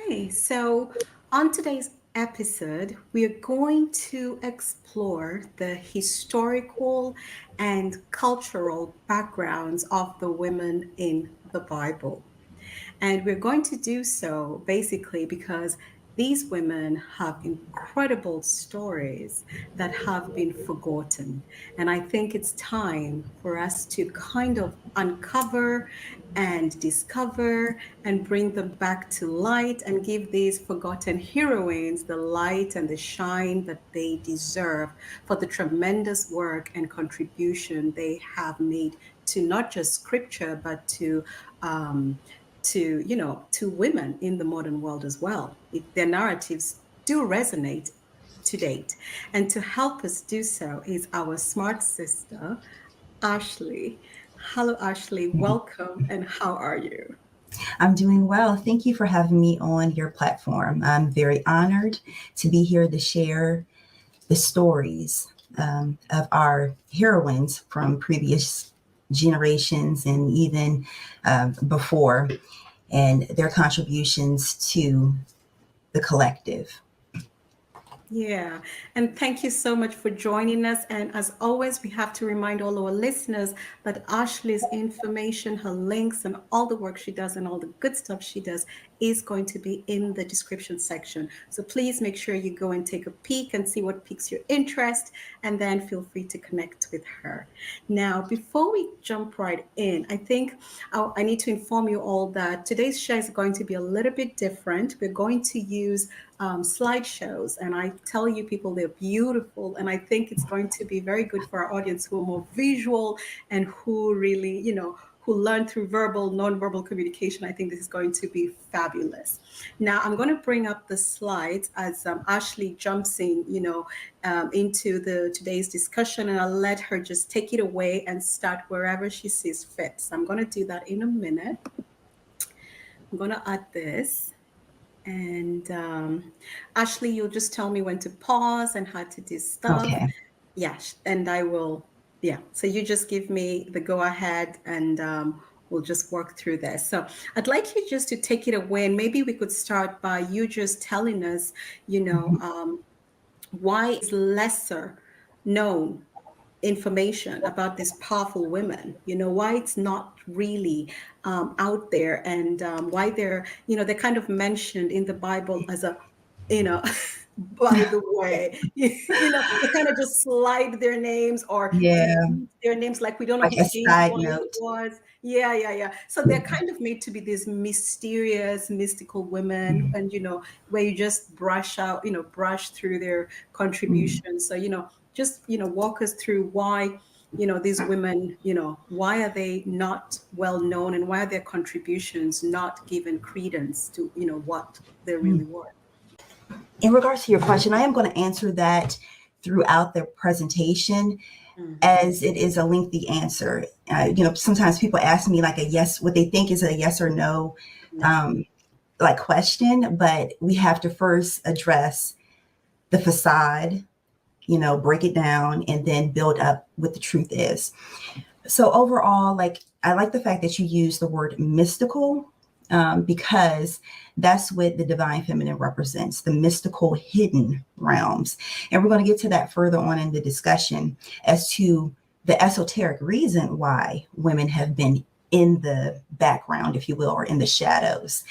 Okay, so on today's episode, we are going to explore the historical and cultural backgrounds of the women in the Bible. And we're going to do so basically because these women have incredible stories that have been forgotten. And I think it's time for us to kind of uncover and discover and bring them back to light and give these forgotten heroines the light and the shine that they deserve for the tremendous work and contribution they have made to not just scripture, but um, to women in the modern world as well. Their narratives do resonate to date. And to help us do so is our smart sister, Ashley. Hello, Ashley. Welcome. And how are you? I'm doing well. Thank you for having me on your platform. I'm very honored to be here to share the stories of our heroines from previous generations and even before, and their contributions to the collective. Yeah, and thank you so much for joining us. And as always, we have to remind all our listeners that Ashley's information, her links, and all the work she does and all the good stuff she does is going to be in the description section. So please make sure you go and take a peek and see what piques your interest, and then feel free to connect with her. Now, before we jump right in, I think I need to inform you all that today's show is going to be a little bit different. We're going to use slideshows, and I tell you, people, they're beautiful, and I think it's going to be very good for our audience who are more visual and who really, who learn through verbal, non-verbal communication. I think this is going to be fabulous. Now, I'm going to bring up the slides as Ashley jumps in, into the today's discussion, and I'll let her just take it away and start wherever she sees fit. So I'm going to do that in a minute. I'm going to add this. And Ashley, you'll just tell me when to pause and how to do stuff. Okay. Yes, and I will. Yeah. So you just give me the go ahead, and we'll just work through this. So I'd like you just to take it away, and maybe we could start by you just telling us, Mhm. why is lesser known information about these powerful women, why it's not really out there, and why they're kind of mentioned in the Bible as a, you know by the way, they kind of just slide their names or Yeah, delete their names, like we don't know like who a James side was. note. Yeah. So they're kind of made to be these mysterious, mystical women, and where you just brush through their Mm. contributions. So just walk us through why these women, why are they not well known, and why are their contributions not given credence to what they really were. In regards to your question, I am going to answer that throughout the presentation Hmm. as it is a lengthy answer. Sometimes people ask me like a yes, what they think is a yes or no, No. um, like question, but we have to first address the facade, break it down, and then build up what the truth is. So overall, like I like the fact that you use the word mystical, because that's what the divine feminine represents, the mystical hidden realms. And we're going to get to that further on in the discussion as to the esoteric reason why women have been in the background, if you will, or in the shadows.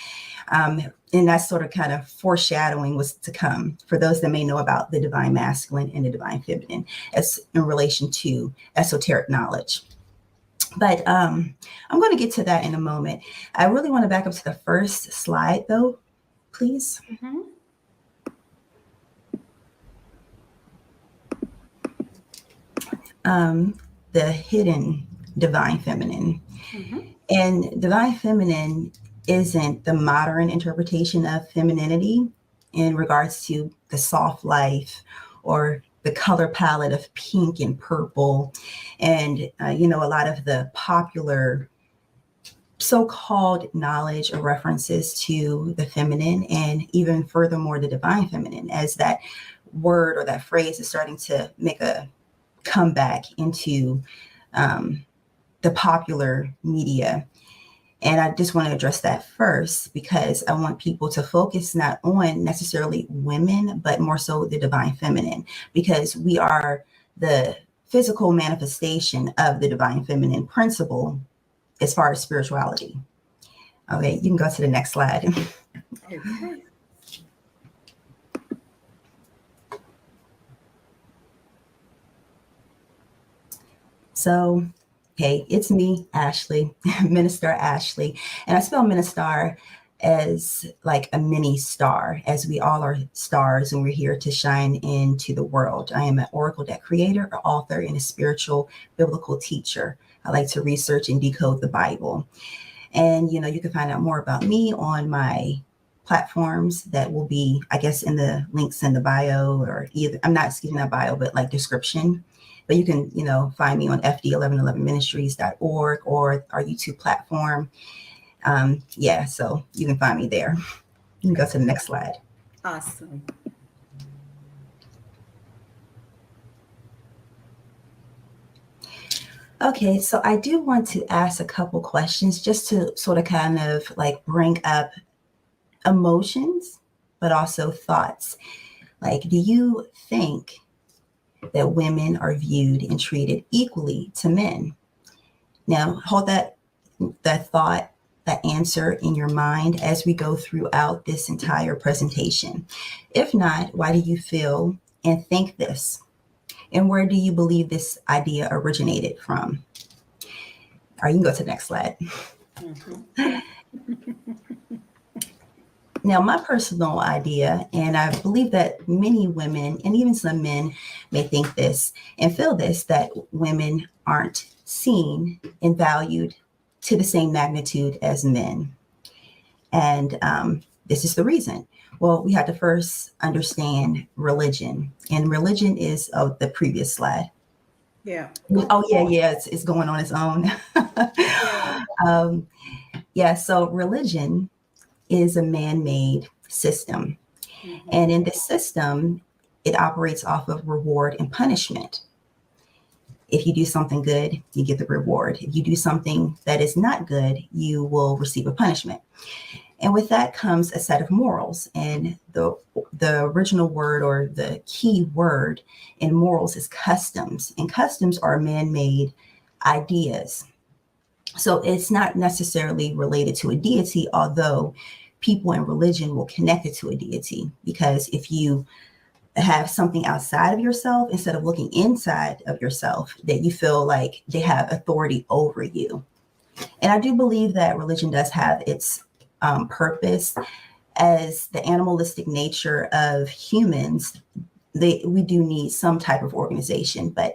And that's sort of kind of foreshadowing what's to come for those that may know about the divine masculine and the divine feminine as in relation to esoteric knowledge. But I'm going to get to that in a moment. I really want to back up to the first slide, though, please. Hmm. The hidden divine feminine. Hmm. And divine feminine isn't the modern interpretation of femininity in regards to the soft life or the color palette of pink and purple. And, a lot of the popular so-called knowledge or references to the feminine, and even furthermore the divine feminine, as that word or that phrase is starting to make a comeback into the popular media. And I just want to address that first because I want people to focus not on necessarily women, but more so the divine feminine, because we are the physical manifestation of the divine feminine principle as far as spirituality. Okay, you can go to the next slide. Okay. So, hey, it's me, Ashley, Minister Ashley. And I spell MiniStar as like a mini star, as we all are stars and we're here to shine into the world. I am an Oracle deck creator, author, and a spiritual biblical teacher. I like to research and decode the Bible. And, you can find out more about me on my platforms that will be, I guess, in the links in the bio or either, I'm not skipping that bio, but like description. But you can, find me on fd1111ministries.org or our YouTube platform. So you can find me there. You can go to the next slide. Awesome. Okay, so I do want to ask a couple questions just to sort of kind of like bring up emotions, but also thoughts. Like, do you think that women are viewed and treated equally to men? Now, hold that thought, that answer in your mind as we go throughout this entire presentation. If not, why do you feel and think this? And where do you believe this idea originated from? All right, you can go to the next slide. Mm-hmm. Now, my personal idea, and I believe that many women and even some men may think this and feel this, that women aren't seen and valued to the same magnitude as men. And this is the reason. Well, we have to first understand religion. And religion is the previous slide. Yeah. Oh, yeah. It's going on its own. So religion is a man-made system. Mm-hmm. And in this system, it operates off of reward and punishment. If you do something good, you get the reward. If you do something that is not good, you will receive a punishment. And with that comes a set of morals. And the original word or the key word in morals is customs. And customs are man-made ideas. So it's not necessarily related to a deity, although people in religion will connect it to a deity. Because if you have something outside of yourself, instead of looking inside of yourself, that you feel like they have authority over you. And I do believe that religion does have its purpose. As the animalistic nature of humans, we do need some type of organization, but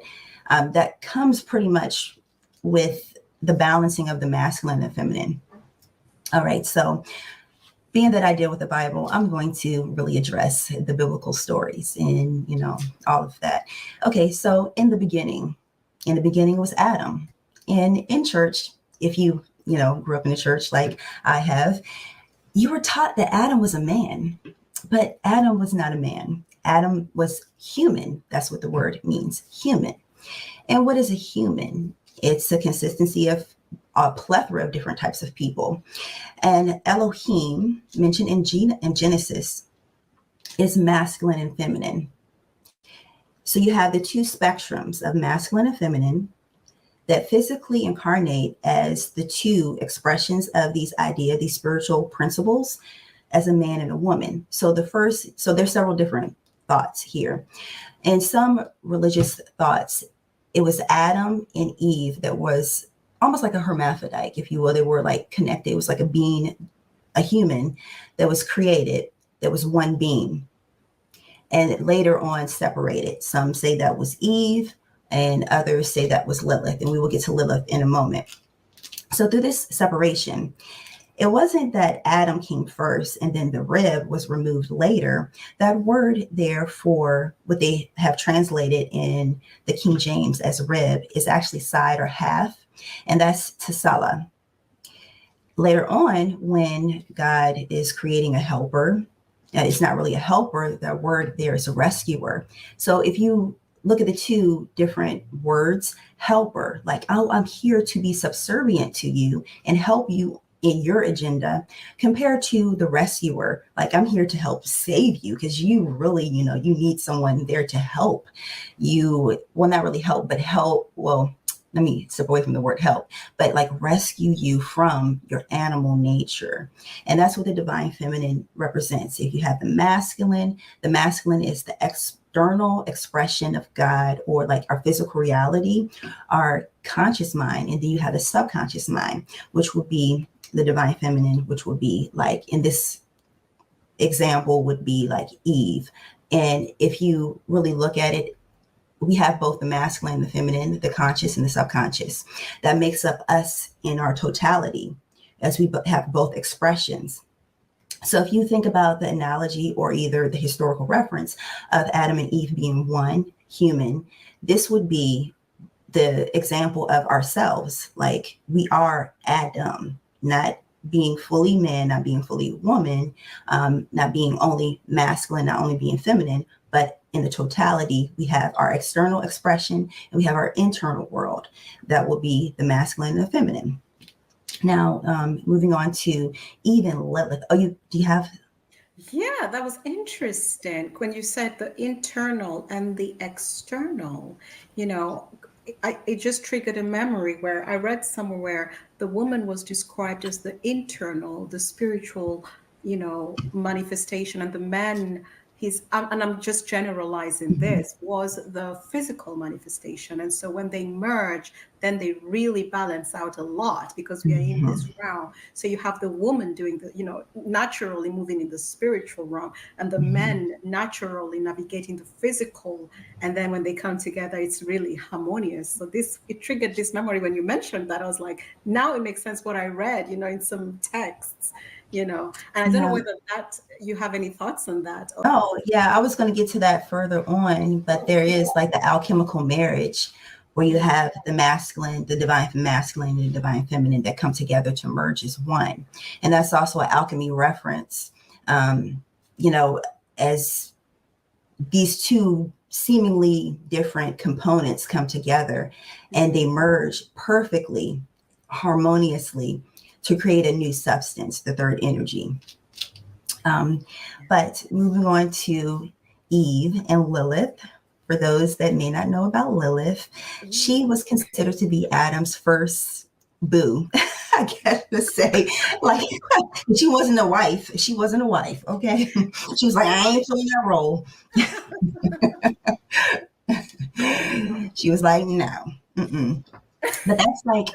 that comes pretty much with the balancing of the masculine and feminine. All right, so being that I deal with the Bible, I'm going to really address the biblical stories and, all of that. Okay, so in the beginning was Adam. And in church, if you, grew up in a church like I have, you were taught that Adam was a man, but Adam was not a man. Adam was human. That's what the word means, human. And what is a human? It's a consistency of a plethora of different types of people. And Elohim, mentioned in Genesis, is masculine and feminine. So you have the two spectrums of masculine and feminine that physically incarnate as the two expressions of these spiritual principles as a man and a woman. So there's several different thoughts here. In some religious thoughts, it was Adam and Eve that was almost like a hermaphrodite, if you will. They were like connected. It was like a being, a human that was created, that was one being. And later on separated. Some say that was Eve, and others say that was Lilith. And we will get to Lilith in a moment. So through this separation, it wasn't that Adam came first and then the rib was removed later. That word there for what they have translated in the King James as rib is actually side or half, and that's tsala. Later on, when God is creating a helper, it's not really a helper, that word there is a rescuer. So if you look at the two different words, helper, like, oh, I'm here to be subservient to you and help you in your agenda compared to the rescuer. Like, I'm here to help save you because you really, you need someone there to help you. Well, not really help, but help. Well, let me step away from the word help, but like rescue you from your animal nature. And that's what the divine feminine represents. If you have the masculine is the external expression of God, or like our physical reality, our conscious mind. And then you have the subconscious mind, which would be the divine feminine, which would be like, in this example, would be like Eve. And if you really look at it, we have both the masculine and the feminine, the conscious and the subconscious. That makes up us in our totality, as we have both expressions. So if you think about the analogy, or either the historical reference of Adam and Eve being one human, this would be the example of ourselves. Like, we are Adam, not being fully man, not being fully woman, not being only masculine, not only being feminine, but in the totality, we have our external expression and we have our internal world. That will be the masculine and the feminine. Now, moving on to Eve and Lilith. Do you have? Yeah, that was interesting when you said the internal and the external. You know, it just triggered a memory where I read somewhere where the woman was described as the internal, the spiritual, manifestation, and the man, and I'm just generalizing Mhm. this, was the physical manifestation. And so when they merge, then they really balance out a lot, because we are in this Mhm. realm. So you have the woman doing naturally moving in the spiritual realm, and the Mhm. men naturally navigating the physical. And then when they come together, it's really harmonious. So it triggered this memory when you mentioned that. I was like, now it makes sense what I read, in some texts. And I don't know Yeah. whether that you have any thoughts on that. Oh, yeah. I was going to get to that further on, but there is like the alchemical marriage, where you have the masculine, the divine masculine, and the divine feminine that come together to merge as one. And that's also an alchemy reference. Um, you know, as these two seemingly different components come together and they merge perfectly, harmoniously, to create a new substance, the third energy. Um, but moving on to Eve and Lilith. For those that may not know about Lilith, she was considered to be Adam's first boo. I guess to say, like, she wasn't a wife. She wasn't a wife. Okay, she was like, I ain't playing that role. She was like, no. Mm-mm. But that's like,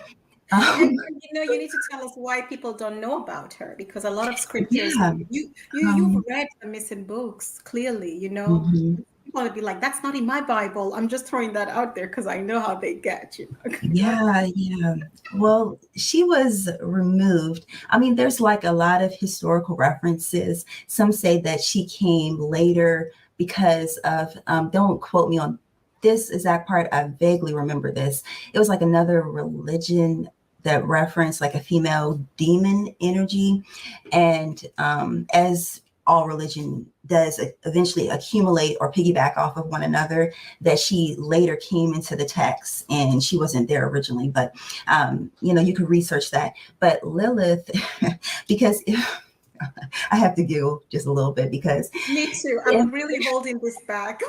And, um, and you need to tell us why people don't know about her, because a lot of scriptures, yeah. you've Um, read the missing books clearly. mhm. People would be like, "That's not in my Bible." I'm just throwing that out there because I know how they get. Go ahead. Yeah, yeah. Well, she was removed. I mean, there's like a lot of historical references. Some say that she came later because of, don't quote me on this exact part. I vaguely remember this. It was like another religion that referenced like a female demon energy. And as all religion does eventually accumulate or piggyback off of one another, that she later came into the text and she wasn't there originally, but you could research that. But Lilith, because I have to giggle just a little bit because Me too. if, I'm really holding this back.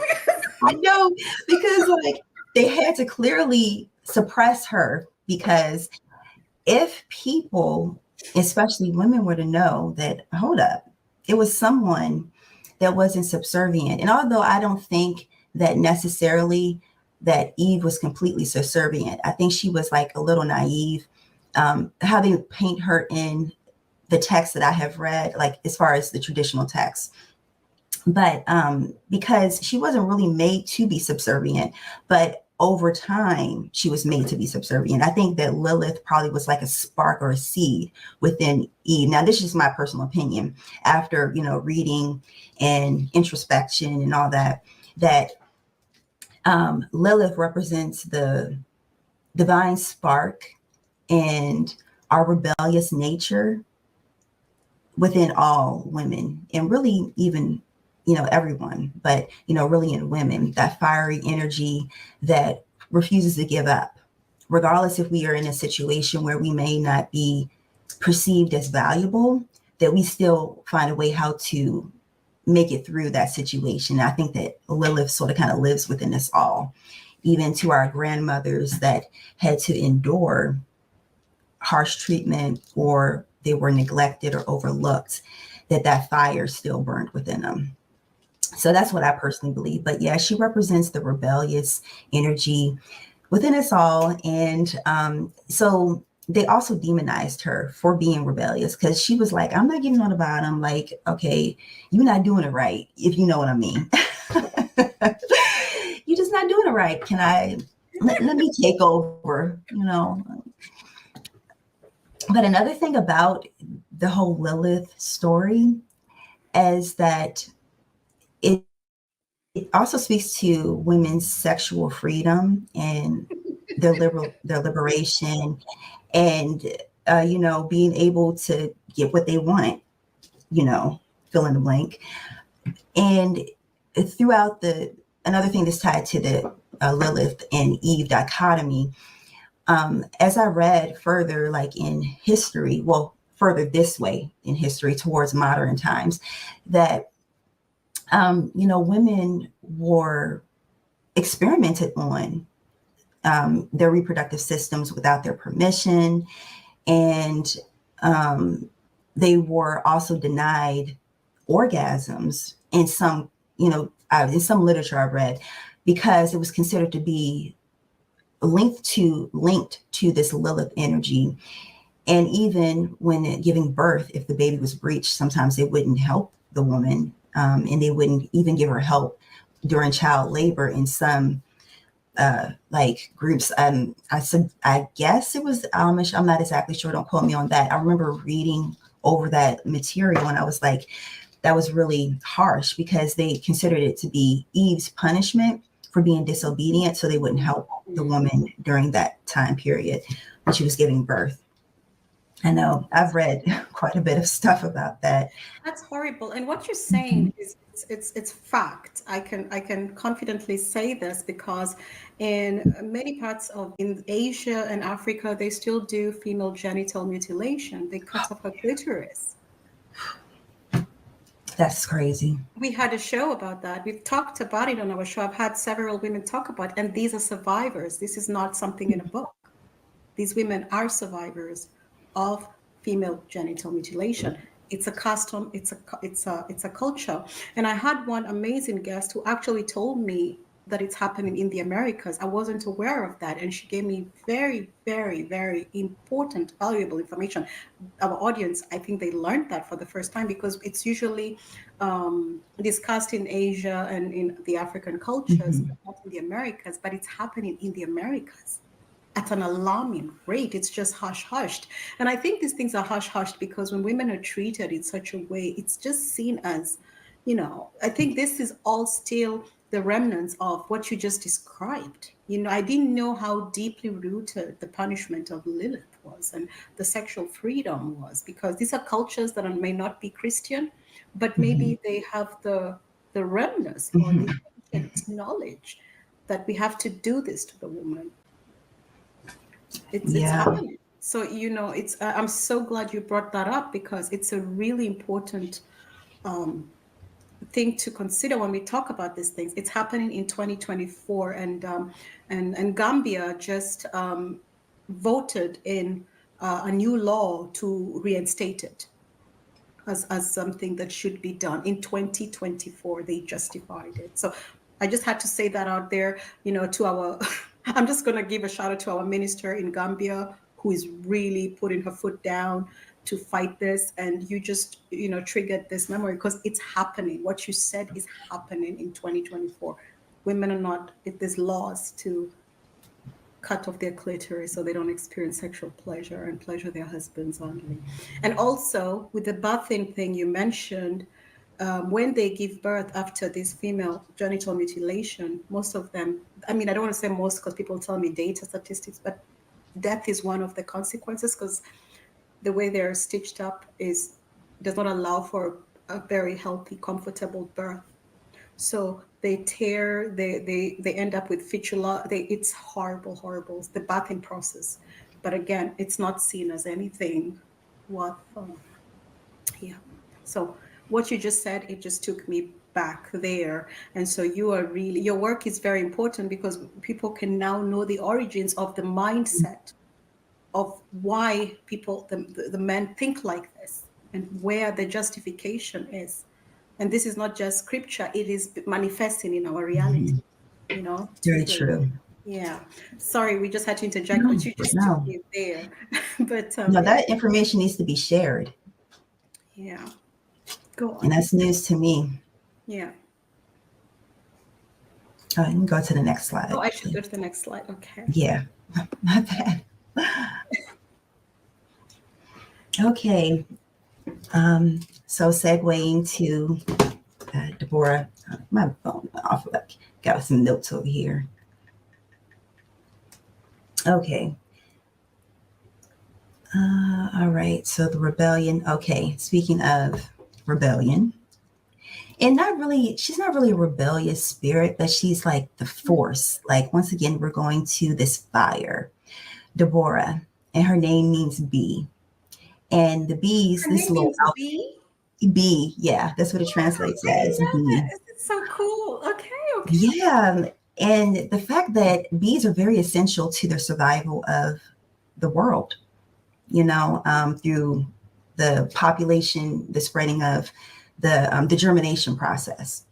I know, because like they had to clearly suppress her, because if people, especially women, were to know that, hold up, it was someone that wasn't subservient. And although I don't think that necessarily that Eve was completely subservient, I think she was like a little naive. How they paint her in the text that I have read, like as far as the traditional text. But because she wasn't really made to be subservient, but over time she was made to be subservient. I think that Lilith probably was like a spark or a seed within Eve. Now, this is my personal opinion. After reading and introspection and all that, that Lilith represents the divine spark and our rebellious nature within all women, and really even everyone, but really in women, that fiery energy that refuses to give up, regardless if we are in a situation where we may not be perceived as valuable, that we still find a way how to make it through that situation. I think that Lilith sort of kind of lives within us all, even to our grandmothers that had to endure harsh treatment or they were neglected or overlooked, that fire still burned within them. So that's what I personally believe. But yeah, she represents the rebellious energy within us all. And so they also demonized her for being rebellious because she was like, I'm not getting on the bottom. Like, okay, you're not doing it right, if you know what I mean. You're just not doing it right. Can I let me take over, But another thing about the whole Lilith story is that it also speaks to women's sexual freedom and their liberation, and being able to get what they want, fill in the blank. And throughout another thing that's tied to the Lilith and Eve dichotomy, as I read further, like in history, well, further this way in history towards modern times, that women were experimented on their reproductive systems without their permission, and they were also denied orgasms in some literature I read, because it was considered to be linked to this Lilith energy. And even when giving birth, if the baby was breached, sometimes they wouldn't help the woman, and they wouldn't even give her help during child labor in some like groups. I guess it was Amish. I'm not exactly sure. Don't quote me on that. I remember reading over that material and I was like, that was really harsh because they considered it to be Eve's punishment for being disobedient, so they wouldn't help the woman during that time period when she was giving birth. I know I've read quite a bit of stuff about that. That's horrible. And what you're Mhm. saying is it's fact. I can confidently say this because in many parts of in Asia and Africa, they still do female genital mutilation. They cut off her clitoris. That's crazy. We had a show about that. We've talked about it on our show. I've had several women talk about it, and these are survivors. This is not something in a book. These women are survivors of female genital mutilation. It's a custom. It's a culture. And I had one amazing guest who actually told me that it's happening in the Americas. I wasn't aware of that, and she gave me very, very, very important, valuable information. Our audience, I think they learned that for the first time because it's usually discussed in Asia and in the African cultures, Hmm. but not in the Americas. But it's happening in the Americas at an alarming rate. It's just hush hushed. And I think these things are hush hushed because when women are treated in such a way, it's just seen as, I think this is all still the remnants of what you just described. I didn't know how deeply rooted the punishment of Lilith was and the sexual freedom was, because these are cultures that may not be Christian, but Hmm. maybe they have the remnants or the Hmm. ancient knowledge that we have to do this to the woman. It's Yeah. happening. So it's I'm so glad you brought that up because it's a really important um, thing to consider when we talk about these things. It's happening in 2024, and Gambia just voted in a new law to reinstate it as something that should be done in 2024. They justified it. So I just had to say that out there, to our, I'm just going to give a shout out to our minister in Gambia who is really putting her foot down to fight this. And you just, triggered this memory because it's happening. What you said is happening in 2024. Women are not, there's laws to cut off their clitoris so they don't experience sexual pleasure and pleasure their husbands only. And also, with the birthing thing you mentioned, when they give birth after this female genital mutilation, most of them, I mean, I don't want to say most because people tell me data statistics, but death is one of the consequences because the way they're stitched up is does not allow for a very healthy, comfortable birth. So they tear, they end up with fistula. It's horrible, horrible. The bathing process, but again, it's not seen as anything. Wonderful. Yeah. So what you just said, it just took me back there. And so you are really, your work is very important because people can now know the origins of the mindset of why people, the men think like this and where the justification is. And this is not just scripture, it is manifesting in our reality, Mhm. Very today. true. Yeah. Sorry, we just had to interject, No, but you just took no, me there. But no, yeah, that information needs to be shared. yeah. Go And on. that's news to me. Yeah. You can go to the next Oh, slide, I should go please. to the next slide. Okay. Yeah, my bad. Okay, so segueing to Deborah, my phone off. Like, got some notes over here. Okay. All right. So the rebellion. Okay. Speaking of rebellion, and not really, she's not really a rebellious spirit, but she's like the force. Like, once again, we're going to this fire. Deborah, and her name means bee. And the bees, Her this name little means bee. bee, yeah, that's what it Wow, translates I as, love bee. it. It's so cool. Okay, okay. Yeah. And the fact that bees are very essential to the survival of the world, through the population, the spreading of the germination process.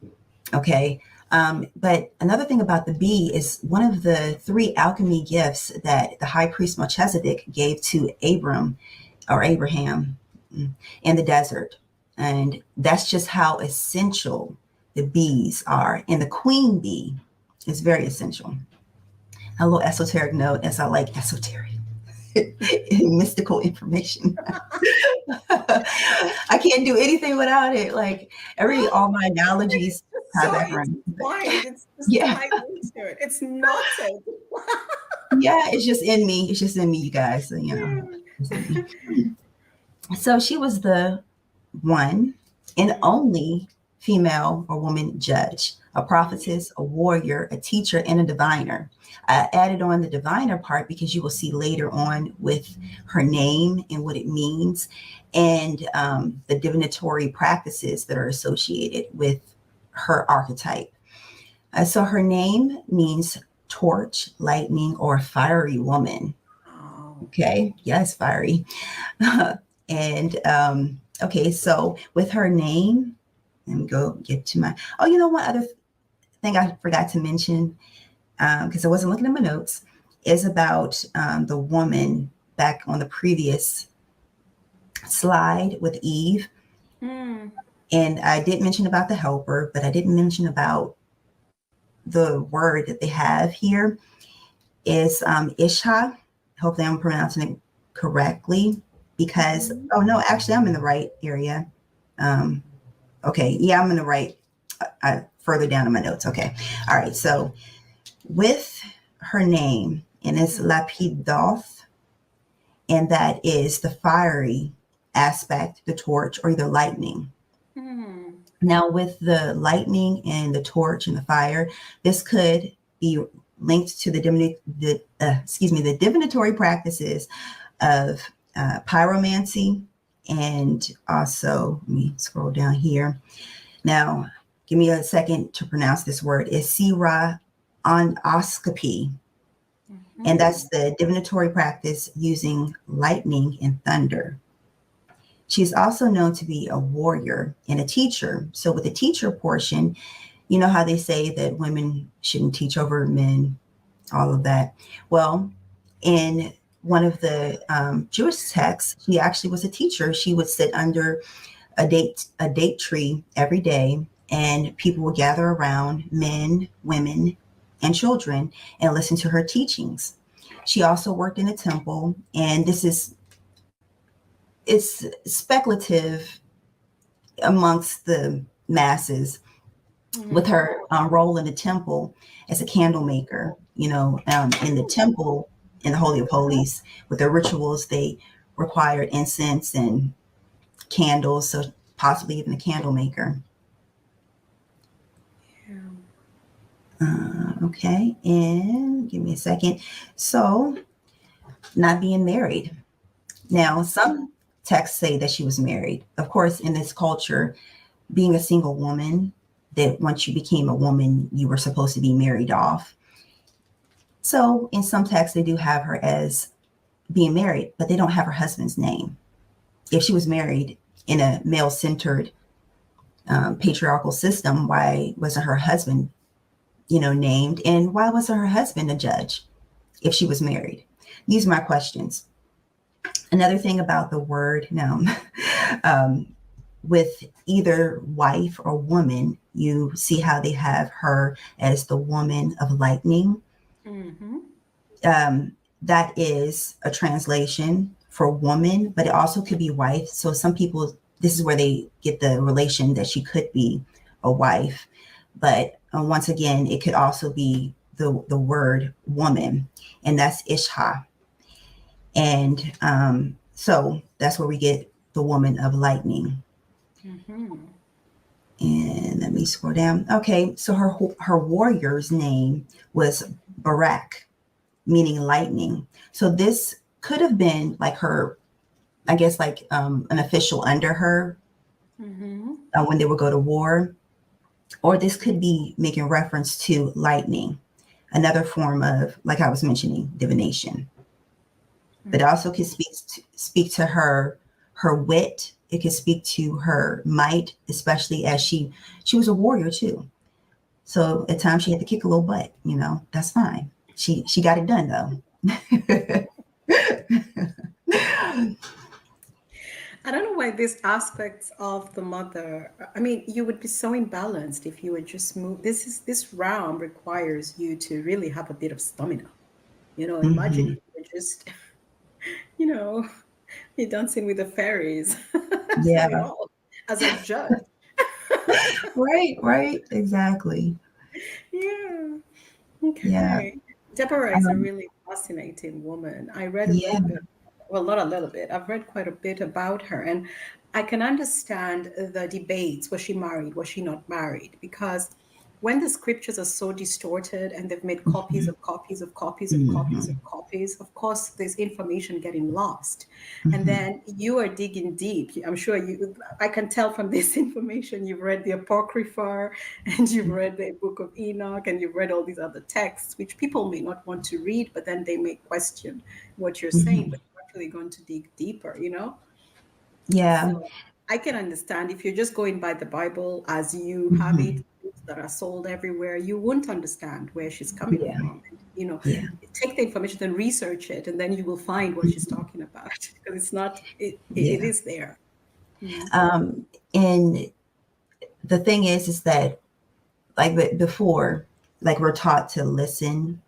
Okay. But another thing about the bee is one of the three alchemy gifts that the high priest Melchizedek gave to Abraham in the desert. And that's just how essential the bees are. And the queen bee is very essential. A little esoteric note, as I like esoteric. Mystical information. I can't do anything without it. Like all my analogies It's just have so background. intertwined. It's just Yeah, tied into it. It's knotted. yeah, it's just in me. It's just in me, you guys. So, it's in me. So she was the one and only female or woman judge, a prophetess, a warrior, a teacher, and a diviner. I added on the diviner part because you will see later on with her name and what it means, and the divinatory practices that are associated with her archetype. So her name means torch, lightning, or fiery woman. Oh. Okay, yes, fiery. And okay, so with her name, let me go get to my. Oh, one other thing I forgot to mention, because I wasn't looking at my notes, is about the woman back on the previous slide with Eve. Mm. And I did mention about the helper, but I didn't mention about the word that they have here is Isha. Hopefully I'm pronouncing it correctly because, Mhm. oh no, actually I'm in the right area. Um, okay, yeah, I'm in the right, further down in my notes. Okay, all right, so with her name, and it's Lapidoth, and that is the fiery aspect, the torch, or the lightning. Mm. Now, with the lightning and the torch and the fire, this could be linked to the the divinatory practices of pyromancy, and also let me scroll down here. Now, give me a second to pronounce this word. It's Sira onoscopy, and Mhm. that's the divinatory practice using lightning and thunder. She's also known to be a warrior and a teacher. So, with the teacher portion, you know how they say that women shouldn't teach over men, all of that. Well, in one of the Jewish texts, she actually was a teacher. She would sit under a date tree every day, and people would gather around, men, women, and children, and listen to her teachings. She also worked in a temple, and it's speculative amongst the masses with Mhm. her role in the temple as a candle maker. In the temple, in the Holy of Holies, with their rituals, they required incense and candles, so possibly even a candle maker. Yeah. Okay, and give me a second. So, not being married. Now, texts say that she was married. Of course, in this culture, being a single woman, that once you became a woman, you were supposed to be married off. So in some texts, they do have her as being married, but they don't have her husband's name. If she was married in a male-centered patriarchal system, why wasn't her husband, named? And why wasn't her husband a judge if she was married? These are my questions. Another thing about the word now, with either wife or woman, you see how they have her as the woman of lightning. Mm-hmm. That is a translation for woman, but it also could be wife. So some people, this is where they get the relation that she could be a wife. But once again, it could also be the word woman, and that's Ishha. And so that's where we get the woman of lightning. Mm-hmm. And let me scroll down. Okay, so her warrior's name was Barak, meaning lightning. So this could have been like her, I guess, like an official under her Mm-hmm. when they would go to war. Or this could be making reference to lightning, another form of, like I was mentioning, divination. But it also could speak to her wit. It could speak to her might, especially as she was a warrior too. So at times she had to kick a little butt, that's fine. She got it done though. I don't know why these aspects of the mother, I mean, you would be so imbalanced if you would just move. This realm requires you to really have a bit of stamina. Imagine Hmm. if you were just, you know, you're dancing with the fairies. Have it Yeah. all as a judge. Right, exactly. Yeah. Yeah. Okay. Deborah is a Um, really fascinating woman. I read a yeah. little bit, well, not a little bit. I've read quite a bit about her, and I can understand the debates. Was she married? Was she not married? Because when the scriptures are so distorted and they've made copies Hmm. of copies of copies of copies Hmm. of copies, of course, there's information getting lost. And Hmm. then you are digging deep. I'm sure I can tell from this information, you've read the Apocrypha and you've read the Book of Enoch and you've read all these other texts, which people may not want to read, but then they may question what you're saying, Hmm. but you're actually going to dig deeper. Yeah. So I can understand if you're just going by the Bible as you have it, Hmm. books that are sold everywhere, you won't understand where she's coming Yeah. from. And, Yeah. take the information and research it, and then you will find what she's talking about because it's not, it Yeah. is there. Mm. And the thing is that like before, like we're taught to listen,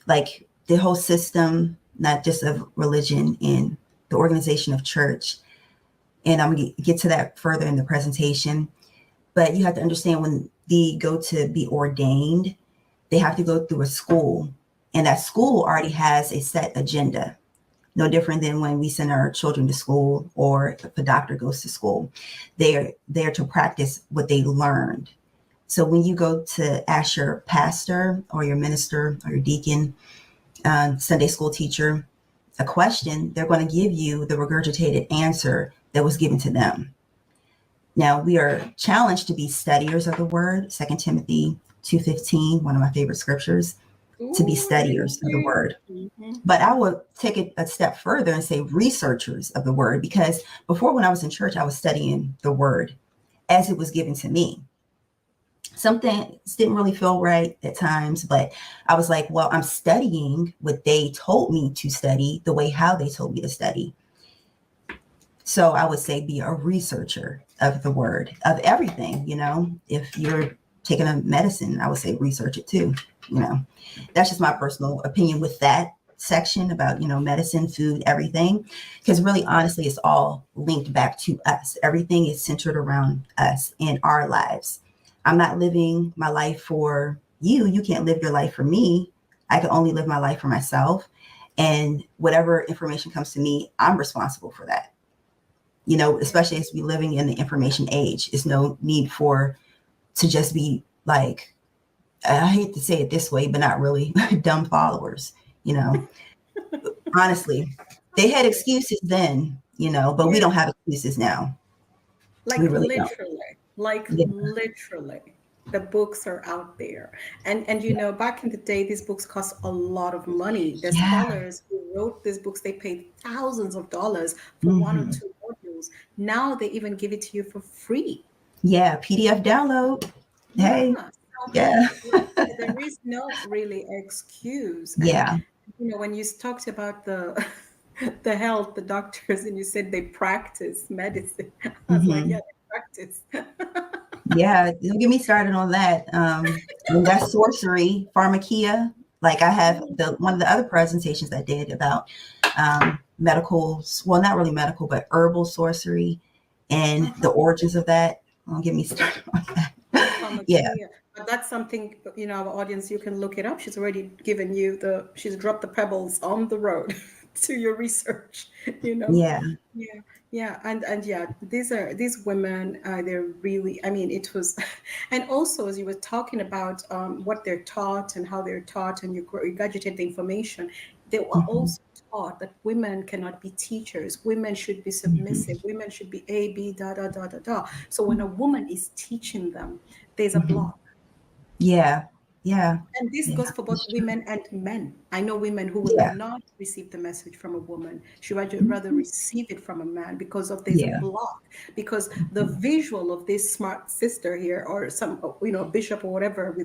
like the whole system, not just of religion and the organization of church. And I'm going to get to that further in the presentation. But you have to understand when they go to be ordained, they have to go through a school. And that school already has a set agenda. No different than when we send our children to school or if a doctor goes to school. They're there to practice what they learned. So when you go to ask your pastor or your minister or your deacon, Sunday school teacher, a question, they're going to give you the regurgitated answer that was given to them. Now we are challenged to be studiers of the word, 2 Timothy 2:15, one of my favorite scriptures, to be Ooh, studiers of the really? word. Mhm. But I would take it a step further and say researchers of the word, because before when I was in church, I was studying the word as it was given to me. Some things didn't really feel right at times, but I was like, well, I'm studying what they told me to study, the way how they told me to study. So I would say be a researcher of the word, of everything. If you're taking a medicine, I would say research it too. That's just my personal opinion with that section about, medicine, food, everything. Because really, honestly, it's all linked back to us. Everything is centered around us and our lives. I'm not living my life for you. You can't live your life for me. I can only live my life for myself. And whatever information comes to me, I'm responsible for that. Especially as we living in the information age, there's no need to just be like, I hate to say it this way, but not really dumb followers. Honestly, they had Okay. excuses then. but we Yeah, don't have excuses now. We like really don't. literally, like Yeah. literally. The books are out there. And back in the day, these books cost a lot of money. The Yeah. scholars who wrote these books, they paid thousands of dollars for one or Hmm. two modules. Now they even give it to you for free. Yeah. PDF download. Hey. Yeah. So Yeah. there is no really excuse. And Yeah. when you talked about the the health, the doctors, and you said they practice medicine, I was like, yeah, Hmm. they practice. Yeah. Don't get me started on that. And that's sorcery, pharmakia. Like I have the one of the other presentations I did about medical, well, not really medical, but herbal sorcery and the Uh-huh. origins of that. Don't get me started on that. Yeah. Pharmakia. But that's something, our audience, you can look it up. She's already given you she's dropped the pebbles on the road to your research, you know. Yeah. Yeah, yeah, and yeah, these women, they're really, I mean, it was, and also as you were talking about what they're taught and how they're taught, and you regurgitate the information, they were Hmm. also taught that women cannot be teachers, women should be submissive, Hmm. women should be A, B, da, da, da, da, da. So when a woman is teaching them, there's a Hmm. block. Yeah. Yeah. And this Yeah. goes for both It's true. women and men. I know women who will Yeah. not receive the message from a woman. She would rather Mhm. receive it from a man because of there's a Yeah. block. Because the visual of this smart sister here, or some, bishop or whatever,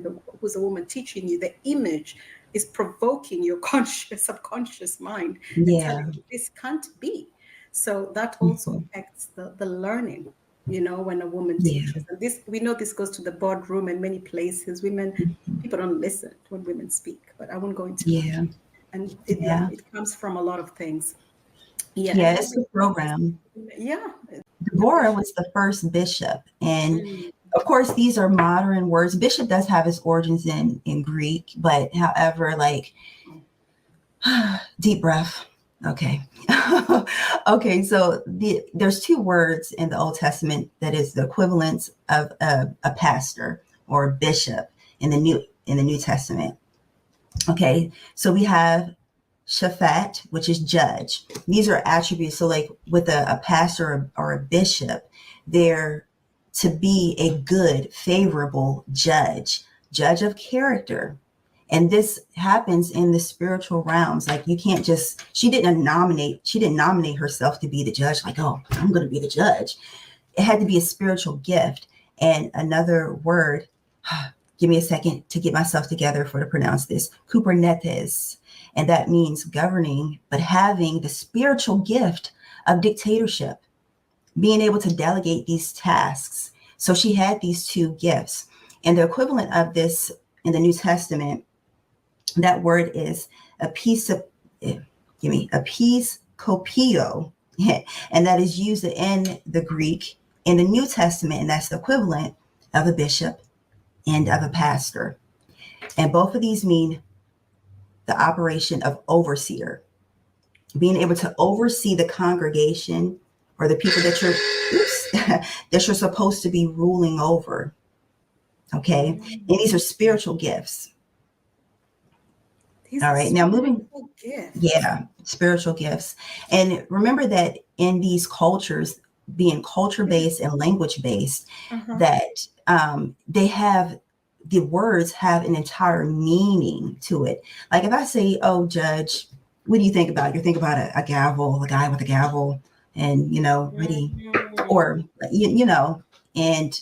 who's a woman teaching you, the image is provoking your conscious, subconscious mind and telling Yeah. you this can't be. So that also Mhm. affects the learning, when a woman Yeah. teaches. And this, we know this goes to the boardroom and many places. People don't listen when women speak, but I won't go into that. Yeah. And yeah, Yeah. it comes from a lot of things. Yeah, and Yeah. how It's many the program. yeah, the Deborah bishop. was the first bishop. And Mm, of course, these are modern words. Bishop does have its origins in Greek, but however, like deep breath. Okay. Okay. So there's two words in the Old Testament that is the equivalent of a pastor or a bishop in the New Testament. Okay. So we have Shaphat, which is judge. These are attributes. So, like with a pastor or a bishop, they're to be a good, favorable judge of character. And this happens in the spiritual realms. Like you can't just, she didn't nominate herself to be the judge, like, oh, I'm going to be the judge. It had to be a spiritual gift. And another word, give me a second to get myself together to pronounce this, kubernetes. And that means governing, but having the spiritual gift of dictatorship, being able to delegate these tasks. So she had these two gifts. And the equivalent of this in the New Testament, that word is a piece of, a piece copio. And that is used in the Greek in the New Testament. And that's the equivalent of a bishop and of a pastor. And both of these mean the operation of overseer, being able to oversee the congregation or the people that that you're supposed to be ruling over. Okay. mm. And these are spiritual gifts. These All are right. Now moving, spiritual gifts. yeah, spiritual gifts. And remember that in these cultures, being culture Yeah. based and language based, Uh-huh. that they have the words have an entire meaning to it. Like if I say, oh, judge, what do you think about? You think about a gavel, a guy with a gavel, and ready, Mm. or and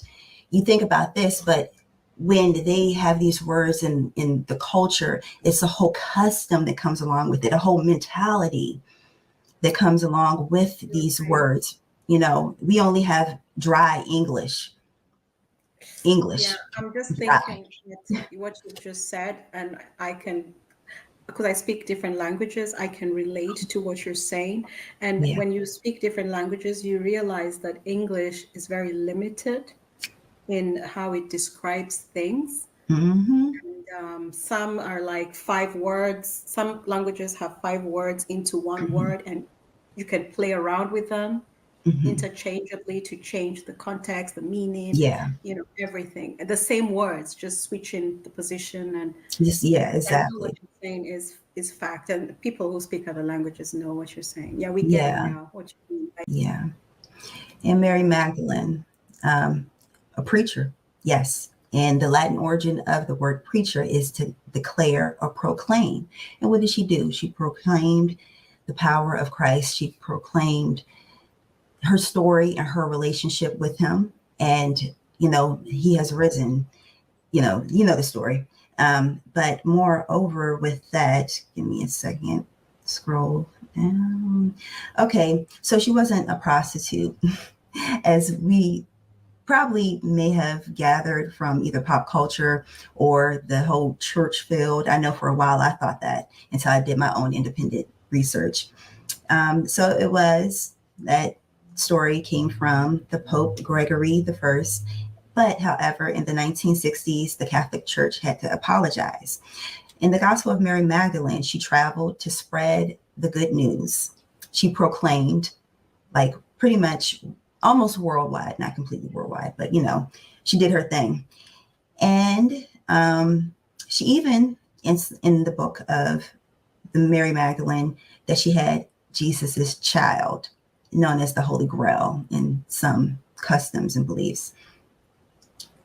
you think about this, but when they have these words in the culture, it's a whole custom that comes along with it, a whole mentality that comes along with these Right. words. We only have dry Yeah, English, I'm just dry. thinking that what you've just said, and I can, because I speak different languages, I can relate to what you're saying. And Yeah. when you speak different languages, you realize that English is very limited in how it describes things. Hmm. Some are like 5 words. Some languages have 5 words into one Hmm. word, and you can play around with them. Hmm. interchangeably to change the context, the meaning, Yeah. everything. The same words, just switching the position. And Just, yeah, I know what exactly. you're saying is fact, and people who speak other languages know what you're saying. Yeah, we get it Yeah. now. What you mean by Yeah. And Mary yeah. Magdalene, um, a preacher. Yes. And the Latin origin of the word preacher is to declare or proclaim. And what did she do? She proclaimed the power of Christ. She proclaimed her story and her relationship with him. And, he has risen, the story. But moreover, with that, give me a second, scroll down. Okay. So she wasn't a prostitute, as we probably may have gathered from either pop culture or the whole church field. I know for a while I thought that until I did my own independent research. So it was that story came from the Pope Gregory the First. But however, in the 1960s, the Catholic Church had to apologize. In the Gospel of Mary Magdalene, she traveled to spread the good news. She proclaimed, like, pretty much almost worldwide, not completely worldwide, but she did her thing. And she even, in the book of the Mary Magdalene, that she had Jesus's child, known as the Holy Grail in some customs and beliefs.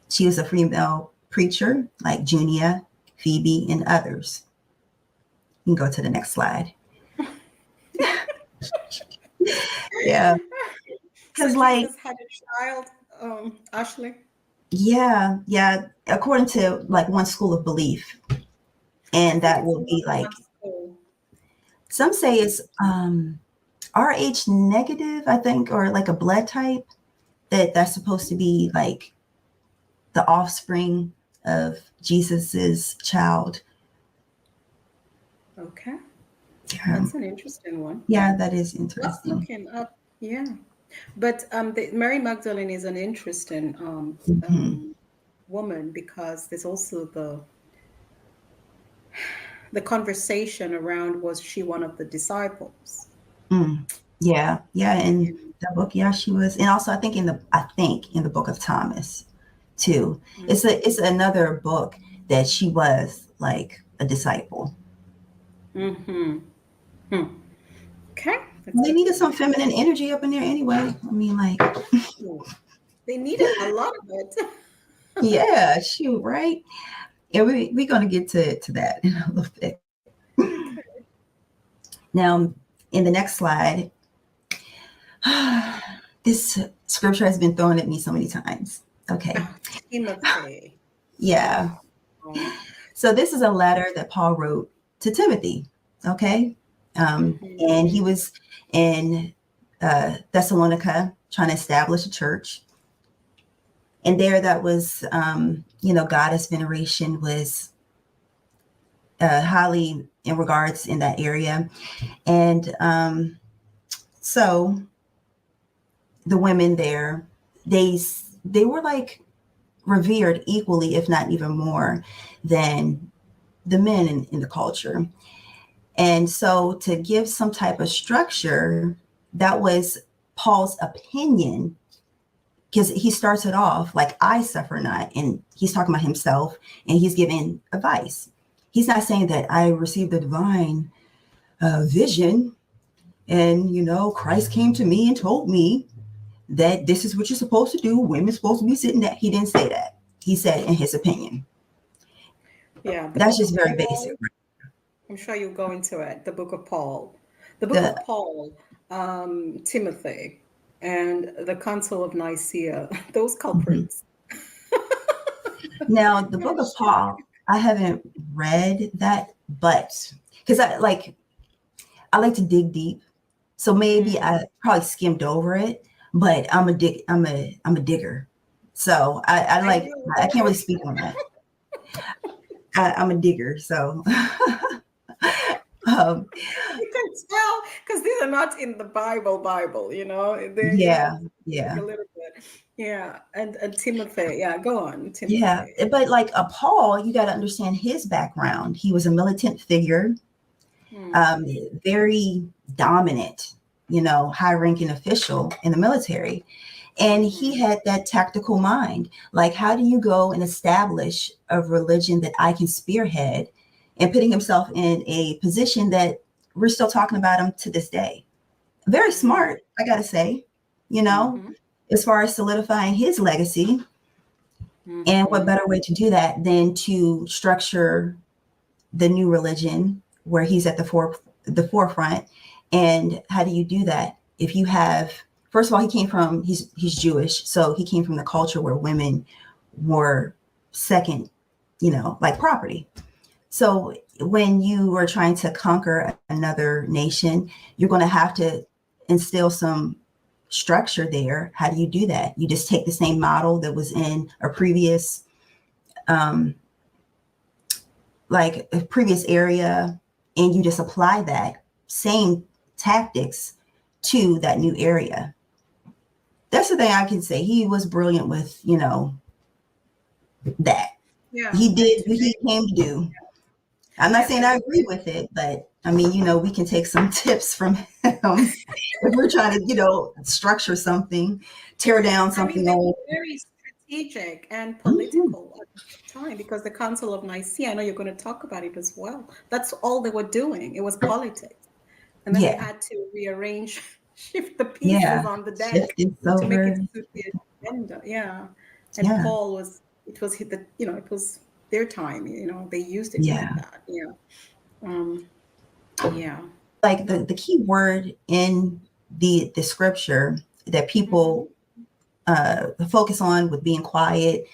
She was a female preacher like Junia, Phoebe, and others. You can go to the next slide. Yeah, So because like, Jesus had a child, Ashley. yeah, according to like one school of belief, I and think that it's will not be one like, school. some say it's Rh negative, I think, or like a blood type that's supposed to be like the offspring of Jesus's child. Okay, Yeah, that's an interesting one. yeah, that is Worth interesting. looking up. Yeah. But Mary Magdalene is an interesting Hmm. woman because there's also the conversation around, was she one of the disciples? Mm. Yeah, Yeah. in the book, yeah, she was, and also I think in the book of Thomas too. It's another book that she was like a disciple. Mm-hmm. Hmm. Okay, that's They good needed to some know. feminine energy up in there anyway. I mean, like, Yeah. They needed a lot of it. yeah, shoot, right? Yeah, we're gonna get to that in a little bit. Okay. Now, in the next slide, this scripture has been thrown at me so many times. Okay, Ah, Timothy. yeah. Oh. So this is a letter that Paul wrote to Timothy. Okay, and he Mhm. was in Thessalonica trying to establish a church, and there that was, goddess veneration was highly in regards in that area, and so the women there, they they were like revered equally, if not even more, than the men in the culture. And so to give some type of structure, that was Paul's opinion, because he starts it off like, I suffer not. And he's talking about himself and he's giving advice. He's not saying that I received a divine vision and, Christ came to me and told me that this is what you're supposed to do. Women's supposed to be sitting there. He didn't say that. He said in his opinion. Yeah, the That's book just of very basic. Paul. I'm sure you'll go into it. The book of Paul. The book of The Paul, Timothy, and the Council of Nicaea. Those mhm. culprits. Now the book of Gosh. Paul, I haven't read that, but because I like to dig deep, so maybe Mm. I probably skimmed over it. But I'm a digger, so I I like, know. I can't really speak on that. I'm a digger, so um, You can tell because these are not in the Bible, They, yeah, like yeah. a little bit. Yeah. And Timothy. Yeah, go on, Yeah, Timothy. but like a Paul, you got to understand his background. He was a militant figure, Hmm. very dominant. high ranking official in the military. And he had that tactical mind. Like, how do you go and establish a religion that I can spearhead, and putting himself in a position that we're still talking about him to this day? Very smart, I got to say, as far as solidifying his legacy. And what better way to do that than to structure the new religion where he's at the forefront? And how do you do that? If you have, first of all, he's Jewish, so he came from the culture where women were second, like property. So when you are trying to conquer another nation, you're going to have to instill some structure there. How do you do that? You just take the same model that was in a previous area, and you just apply that same tactics to that new area. That's the thing I can say. He was brilliant with, that. Yeah, he did what he came to do. I'm not saying I agree with it, but I mean, we can take some tips from him if we're trying to, structure something, tear down something old. Very strategic and political at the time, because the Council of Nicaea, I know you're going to talk about it as well. That's all they were doing. It was politics. And then they had to rearrange, shift the pieces on the deck to make it suit the agenda. Yeah. And Paul it was their time, they used it like that. Like the key word in the scripture that people focus on with being quiet,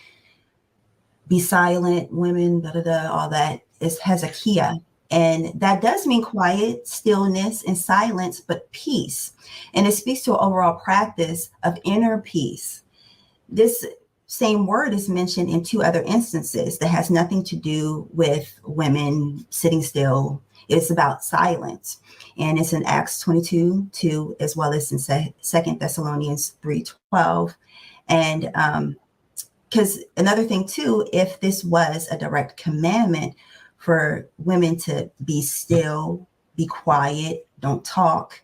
be silent, women, all that is Hezekiah. And that does mean quiet, stillness, and silence, but peace. And it speaks to an overall practice of inner peace. This same word is mentioned in 2 other instances that has nothing to do with women sitting still. It's about silence. And it's in Acts 22:2, as well as in 2 Thessalonians 3:12. And because another thing too, if this was a direct commandment for women to be still, be quiet, don't talk,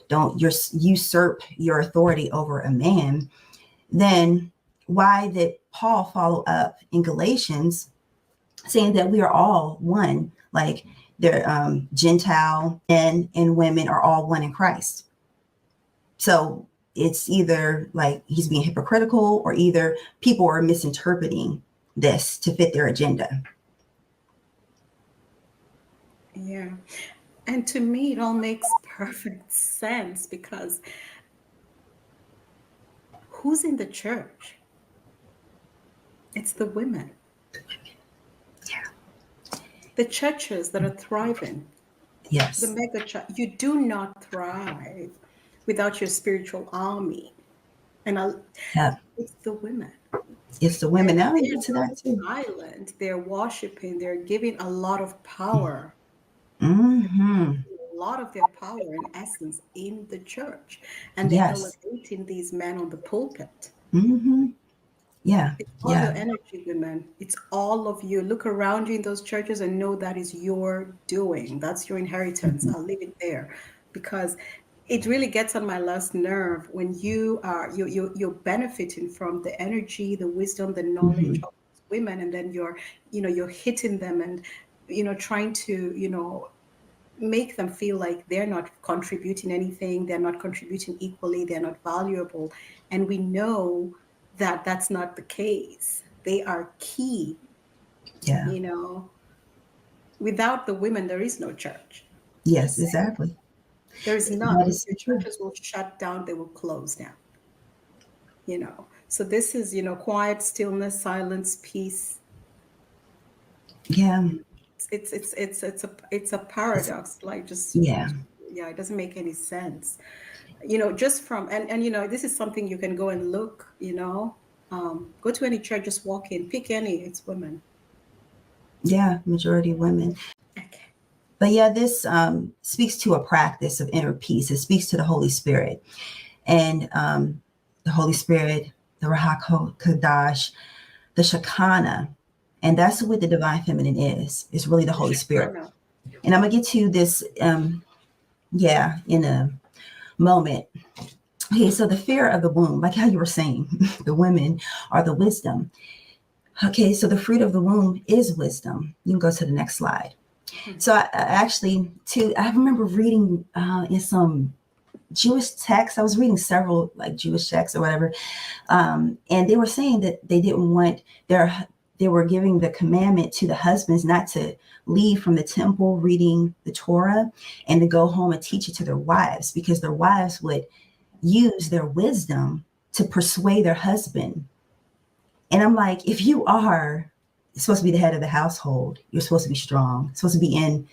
don't usurp your authority over a man, then why did Paul follow up in Galatians saying that we are all one? Like the Gentile men and women are all one in Christ. So it's either like he's being hypocritical, or either people are misinterpreting this to fit their agenda. Yeah. And to me, it all makes perfect sense, because who's in the church? It's the women. Yeah. The churches that are thriving. Yes. The mega church. You do not thrive without your spiritual army. And it's the women. It's the women. Now you get to that too. Silent. They're worshiping. They're giving a lot of power. A lot of their power and essence in the church, and they're elevating these men on the pulpit. Yeah. It's all your energy, women. It's all of you. Look around you in those churches and know that is your doing. That's your inheritance. I'll leave it there, because it really gets on my last nerve when you're benefiting from the energy, the wisdom, the knowledge of women, and then you're hitting them and trying to make them feel like they're not contributing anything, they're not contributing equally, they're not valuable. And we know that that's not the case. They are key. Yeah. Without the women, there is no church. Yes, exactly. There is none. The churches will shut down, they will close down. So this is, quiet, stillness, silence, peace. Yeah. It's a paradox. Like it doesn't make any sense. Just from and this is something you can go and look. Go to any church, just walk in, pick any. It's women. Yeah, majority women. Okay. But yeah, this speaks to a practice of inner peace. It speaks to the Holy Spirit, and the Holy Spirit, the Ruach HaKodesh, the Shekinah. And that's what the divine feminine is. It's really the Holy Spirit. And I'm going to get to this, in a moment. Okay, so the fear of the womb, like how you were saying, the women are the wisdom. Okay, so the fruit of the womb is wisdom. You can go to the next slide. So I actually, too, I remember reading in some Jewish texts. I was reading several like Jewish texts or whatever, and they were saying that they didn't want they were giving the commandment to the husbands not to leave from the temple reading the Torah and to go home and teach it to their wives, because their wives would use their wisdom to persuade their husband. And I'm like, if you are supposed to be the head of the household, you're supposed to be strong, supposed to be in,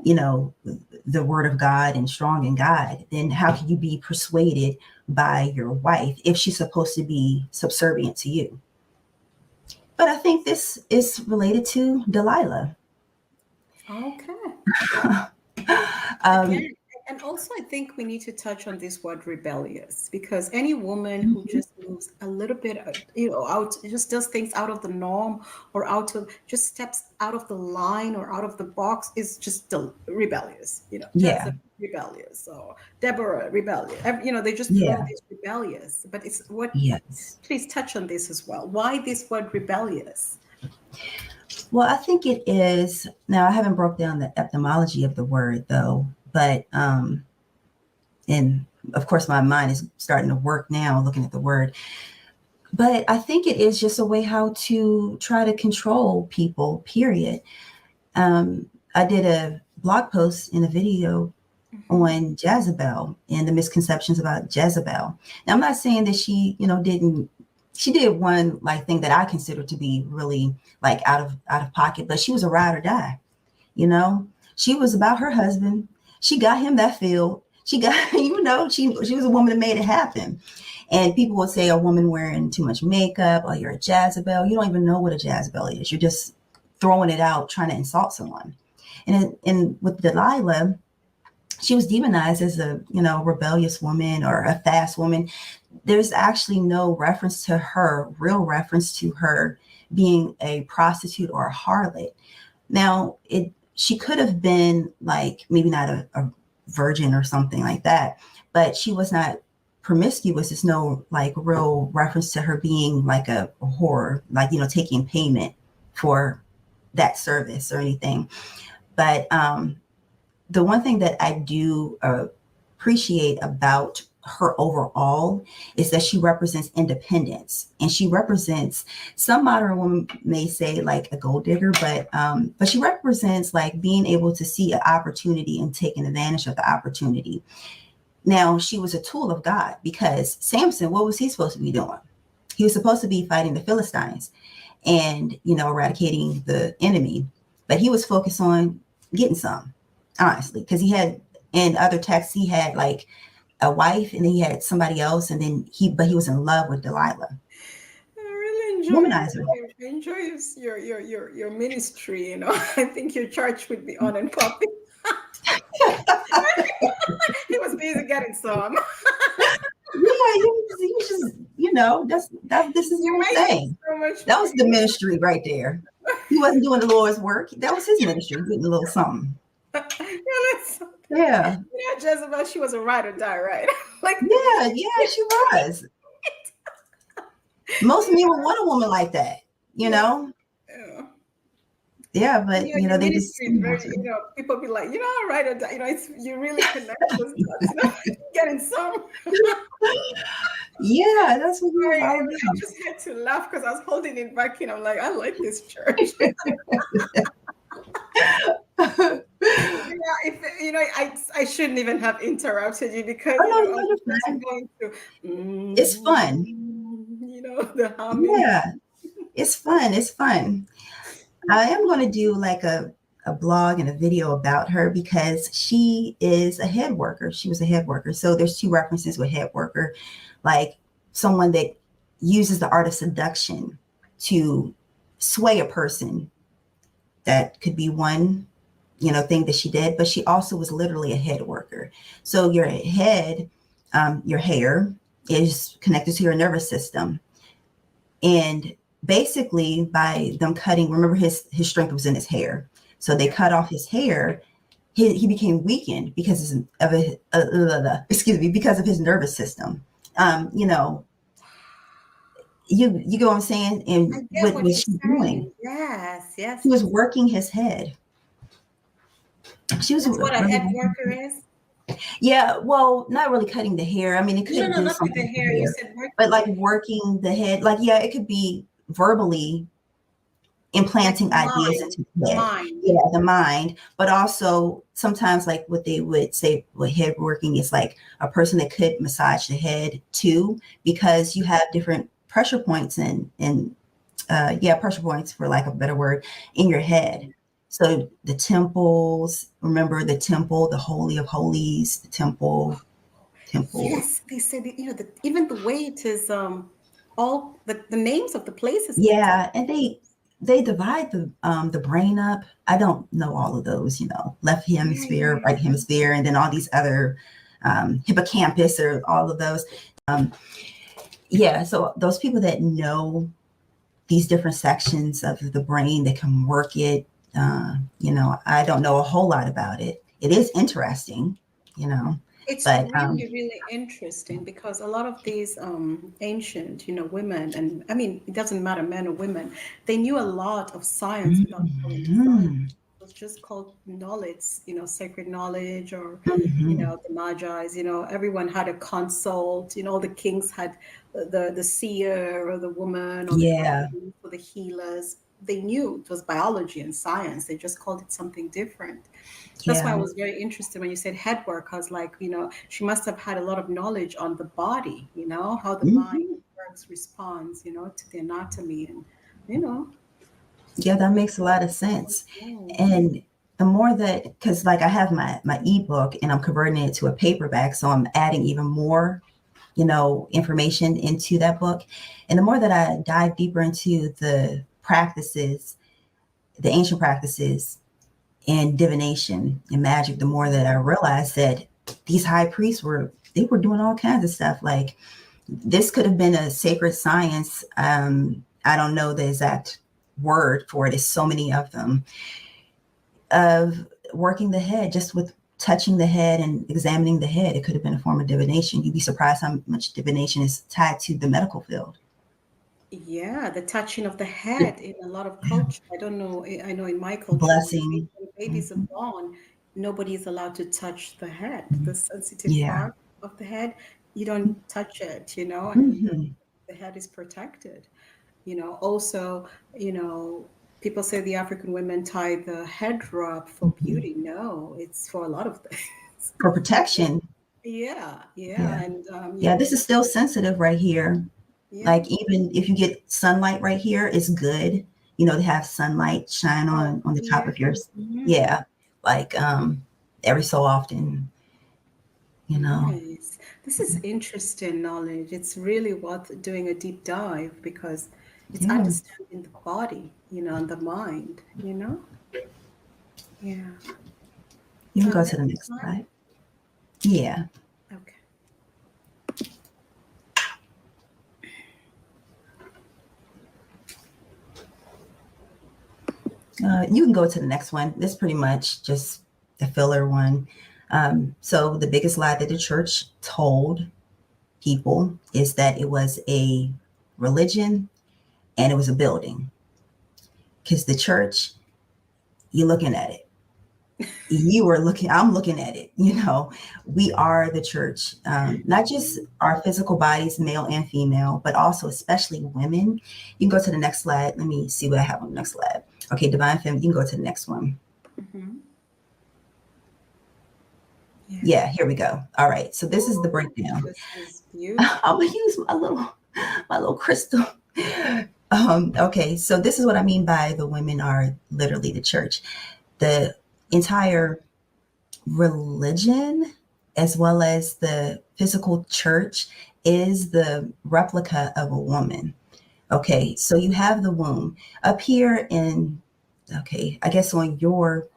the word of God and strong in God, then how can you be persuaded by your wife if she's supposed to be subservient to you? But I think this is related to Delilah. Okay. um, Again, and also I think we need to touch on this word rebellious, because any woman who just moves a little bit, out, just does things out of the norm, or just steps out of the line or out of the box, is just rebellious. yeah, Jezebel rebellious, so Deborah rebellious. They just throw yeah, this rebellious. But it's what? yes. Please touch on this as well. Why this word rebellious? Well, I think it is. Now, I haven't broke down the etymology of the word though, but and of course my mind is starting to work now looking at the word. But I think it is just a way how to try to control people, period. I did a blog post in a video on Jezebel and the misconceptions about Jezebel. Now, I'm not saying that she, she did one like thing that I consider to be really like out of pocket, but she was a ride or die. She was about her husband. She got him that field. She got, she was a woman that made it happen. And people would say a woman wearing too much makeup, oh, you're a Jezebel. You don't even know what a Jezebel is. You're just throwing it out, trying to insult someone. And with Delilah, she was demonized as a, rebellious woman or a fast woman. There's actually no reference to her, real reference to her being a prostitute or a harlot. Now, she could have been like maybe not a virgin or something like that, but she was not promiscuous. There's no like real reference to her being like a whore, like, taking payment for that service or anything. But the one thing that I do appreciate about her overall is that she represents independence, and she represents, some modern women may say like a gold digger, but she represents like being able to see an opportunity and taking advantage of the opportunity. Now, she was a tool of God, because Samson, what was he supposed to be doing? He was supposed to be fighting the Philistines and, eradicating the enemy, but he was focused on getting some, honestly, because he had, in other texts, he had like a wife, and then he had somebody else, and then he was in love with Delilah. I really Womanizer. enjoy your ministry. I think your church would be on and popping. He was busy getting some. Yeah, he was just, this is You your make thing. so much That money. was the ministry right there. He wasn't doing the Lord's work. That was his ministry, getting a little something. Yeah. Jezebel, she was a ride or die, right? Like, Yeah, she was. Most men would want a woman like that, you yeah, know? yeah. Yeah, but, Your they just ministry is very, demonized her. People be like, ride or die. It's, you really connect those dots, getting some. Yeah, that's what he was Sorry, all I about. just had to laugh because I was holding it back in. I'm like, I like this church. If I shouldn't even have interrupted you, because Oh, no, I no, was you're just fine. going to, It's fun. the humming. Yeah, it's fun. It's fun. I am going to do like a blog and a video about her, because she is a head worker. She was a head worker. So there's two references with head worker, like someone that uses the art of seduction to sway a person. That could be one, thing that she did, but she also was literally a head worker. So your head, your hair is connected to your nervous system. And basically by them cutting, remember his strength was in his hair. So they cut off his hair. he became weakened because of excuse me, because of his nervous system. You know, you go what I'm saying? I And get what what was you're she doing? saying. Yes, yes. She was working his head. She was That's what a really, head worker is. yeah, well, not really cutting the hair. I mean, it No, could no, do not with something the with hair. the You hair, said but working like the head, working the head, like, yeah, it could be verbally like implanting ideas into the the head. mind. Yeah, the mind, but also sometimes like what they would say with head working is like a person that could massage the head too, because you have different pressure points and pressure points for lack of a better word in your head. So the temples, remember the temple, the holy of holies, the temple. Yes, they said that, even the way it is, all the names of the places in the Yeah, temple. and they divide the brain up. I don't know all of those, you know, left Yeah, yeah, hemisphere, right yeah. hemisphere, and then all these other hippocampus or all of those. Um, yeah, so those people that know these different sections of the brain that can work it, you know, I don't know a whole lot about it. It is interesting, you know, It's but really, really interesting because a lot of these ancient, women, and I mean, it doesn't matter, men or women, they knew a lot of science without calling it science. mhm, It was just called knowledge, sacred knowledge, or, mhm. the Magi's, everyone had a consult, all the kings had the seer or the woman or the Yeah, prophet or the healers. They knew it was biology and science. They just called it something different. That's why I yeah, was very interested when you said head work. I was like, she must have had a lot of knowledge on the body, how the mind mhm. works, responds, to the anatomy and, you know, Yeah, that makes a lot of sense. oh, And the more that, because like I have my ebook and I'm converting it to a paperback, so I'm adding even more, you know, information into that book. And the more that I dive deeper into the practices, the ancient practices in divination and magic, the more that I realized that these high priests were doing all kinds of stuff. Like this could have been a sacred science. I don't know the exact word for it. It's so many of them, of working the head, just with touching the head and examining the head. It could have been a form of divination. You'd be surprised how much divination is tied to the medical field. yeah, the touching of the The head in a lot of culture. I don't know. I know in my culture, blessing. when babies are Mhm. born, nobody is allowed to touch the head, the sensitive Yeah. part of the head. You don't touch it, and Hmm. the head is protected. Also, people say the African women tie the head wrap for Hmm. beauty. No, it's for a lot of things. For protection. Yeah, yeah, Yeah. and Yeah. This is still sensitive right here. yeah, Like even if you get sunlight right here, it's good, you know, to have sunlight shine oh, on the top here, of yours. mhm. Yeah. Like every so often, you know. Nice. This is interesting knowledge. It's really worth doing a deep dive because it's Yeah. understanding the body, and the mind. Yeah. You can go to the Next next slide. slide. Yeah. Okay. You can go to the next one. This is pretty much just the filler one. So the biggest lie that the church told people is that it was a religion and it was a building. Because the church, you're looking at it. I'm looking at it. You know, we are the church, not just our physical bodies, male and female, but also especially women. You can go to the next slide. Let me see what I have on the next slide. Okay, divine feminine. You can go to the next one. Hmm. Yeah. Yeah, here we go. All right. So this is the Ooh, breakdown. this is beautiful. I'm gonna use my little crystal. Okay, so this is what I mean by the women are literally the church. The entire religion, as well as the physical church, is the replica of a woman. Okay, so you have the womb up here in, okay, I guess on your,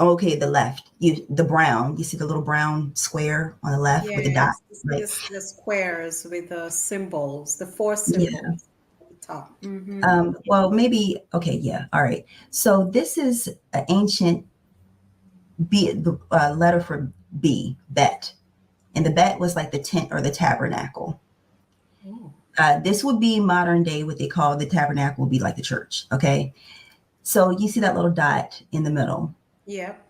okay, the left, the brown, you see the little brown square on the left with the dot, Yes, right? the squares with the symbols, the four Yeah. symbols at the top. Well, maybe, okay, yeah, all right. So this is an ancient B, the letter for B, bet. And the bet was like the tent or the tabernacle. Oh. This would be modern day, what they call the tabernacle would be like the church. Okay. So you see that little dot in the middle. Yep.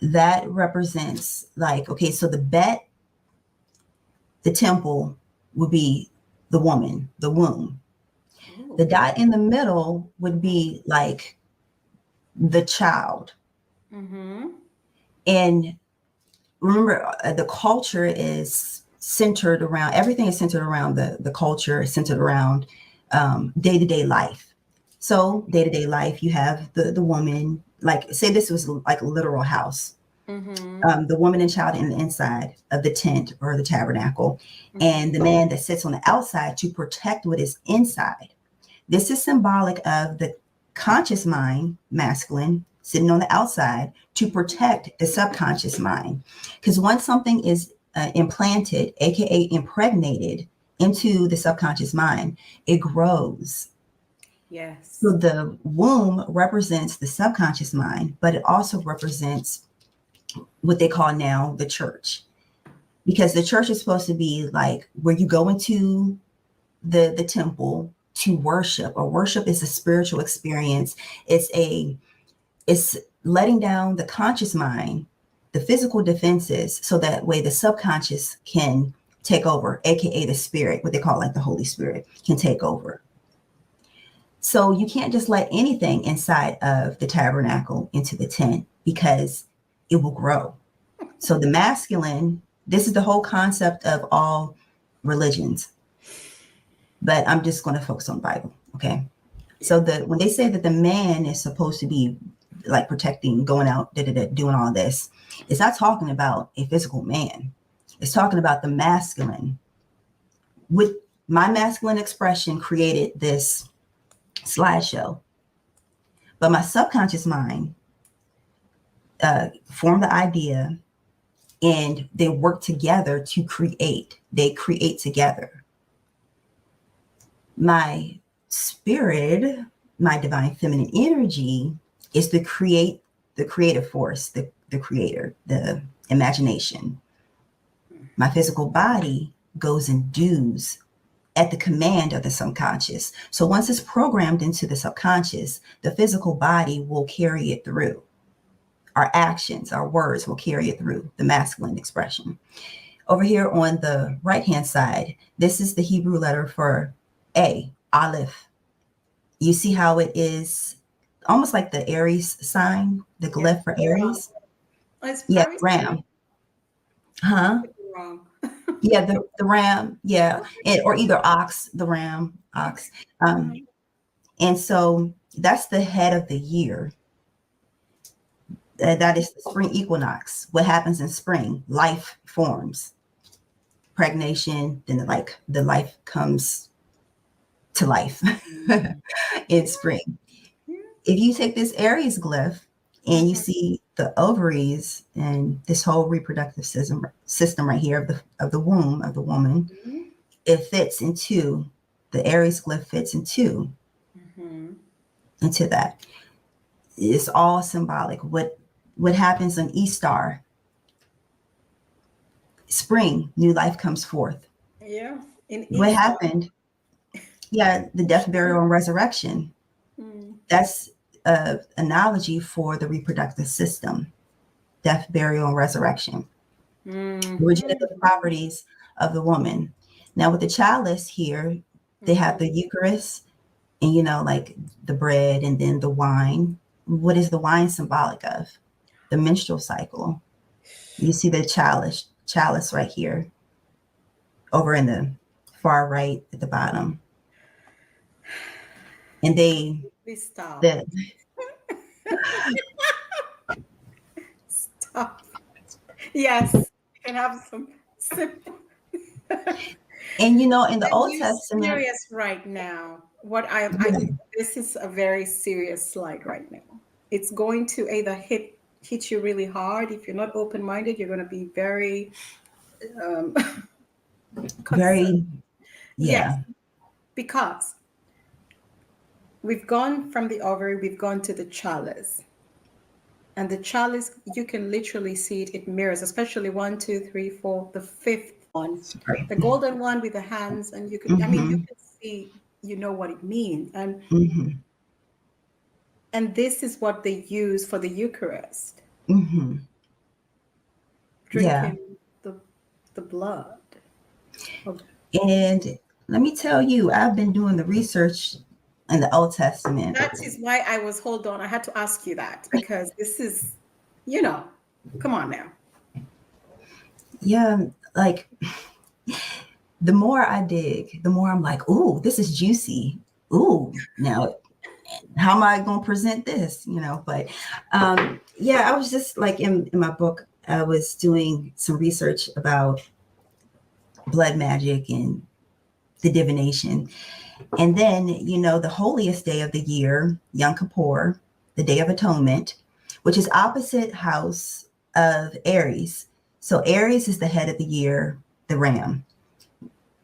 That represents like, okay, so the bet, the temple would be the woman, the womb. The Oh. dot in the middle would be like the child. Mm-hmm. And remember, the culture is centered around, everything is centered around the culture, is centered around day-to-day life. So day-to-day life, you have the woman, like say this was like a literal house. Mm-hmm. The woman and child in the inside of the tent or the tabernacle, Mm-hmm. and the man that sits on the outside to protect what is inside. This is symbolic of the conscious mind, masculine, sitting on the outside to protect the subconscious mind. Because once something is implanted, aka impregnated into the subconscious mind, it grows. Yes. So the womb represents the subconscious mind, but it also represents what they call now the church. Because the church is supposed to be like where you go into the temple to worship, or worship is a spiritual experience. It's letting down the conscious mind, the physical defenses, so that way the subconscious can take over, aka the spirit, what they call like the Holy Spirit, can take over. So you can't just let anything inside of the tabernacle into the tent, because it will grow. So the masculine, this is the whole concept of all religions, but I'm just going to focus on the Bible. Okay. Yeah. So when they say that the man is supposed to be like protecting, going out, doing all this, it's not talking about a physical man. It's talking about the masculine. With my masculine expression created this slideshow, but my subconscious mind formed the idea, and they work together to create. They create together. My spirit, my divine feminine energy, is the creative force, the creator, the imagination. My physical body goes and does at the command of the subconscious. So once it's programmed into the subconscious, the physical body will carry it through. Our actions, our words will carry it through, the masculine expression. Over here on the right-hand side, this is the Hebrew letter for A, Aleph. You see how it is almost like the Aries sign, the Yeah. glyph for Aries? Oh, it's Yeah, Paris. ram. Huh? Wrong. Yeah, the ram. Yeah. Or either ox, the ram, Okay. ox. And so that's the head of the year. That is the spring equinox. What happens in spring? Life forms, pregnation, then the life comes to life in spring. If you take this Aries glyph and you Mhm. see the ovaries and this whole reproductive system right here of the womb of the woman, Mhm. it fits into the Aries glyph fits Mhm. into that. It's all symbolic. What happens on Easter? Spring, new life comes forth. Yeah. In What Easter. happened? Yeah, the death, burial, and resurrection. Mm. That's an analogy for the reproductive system. Death, burial, and resurrection. Mhm. Regenerative properties of the woman. Now with the chalice here, they have Mhm. the Eucharist, and like the bread and then the wine. What is the wine symbolic of? The menstrual cycle. You see the chalice right here, over in the far right at the bottom. And Please stop. the Stop. Yes. You can have some simple. and in the Are Old you Testament, serious right now? What I yeah, this is a very serious slide right now. It's going to either hit you really hard. If you're not open-minded, you're going to be very um, concerned. very, Yes, yeah, because we've gone from the ovary, we've gone to the chalice, And the chalice, you can literally see it. It mirrors, especially one, two, three, four, the fifth one, Sorry. the golden one with the hands. And you could, I mean, you Mm-hmm. can see, you know what it means. Mm-hmm. And this is what they use for the Eucharist, Mm-hmm. Yeah. drinking the the blood. Of, And let me tell you, I've been doing the research in the Old Testament. that is why I was, hold on, I had to ask you that because this is, you know, come on now. Yeah, like the more I dig, the more I'm like, ooh, this is juicy. Ooh, now how am I going to present this? But yeah, I was just like in my book, I was doing some research about blood magic and the divination. And then, the holiest day of the year, Yom Kippur, the Day of Atonement, which is opposite house of Aries. So Aries is the head of the year, the ram.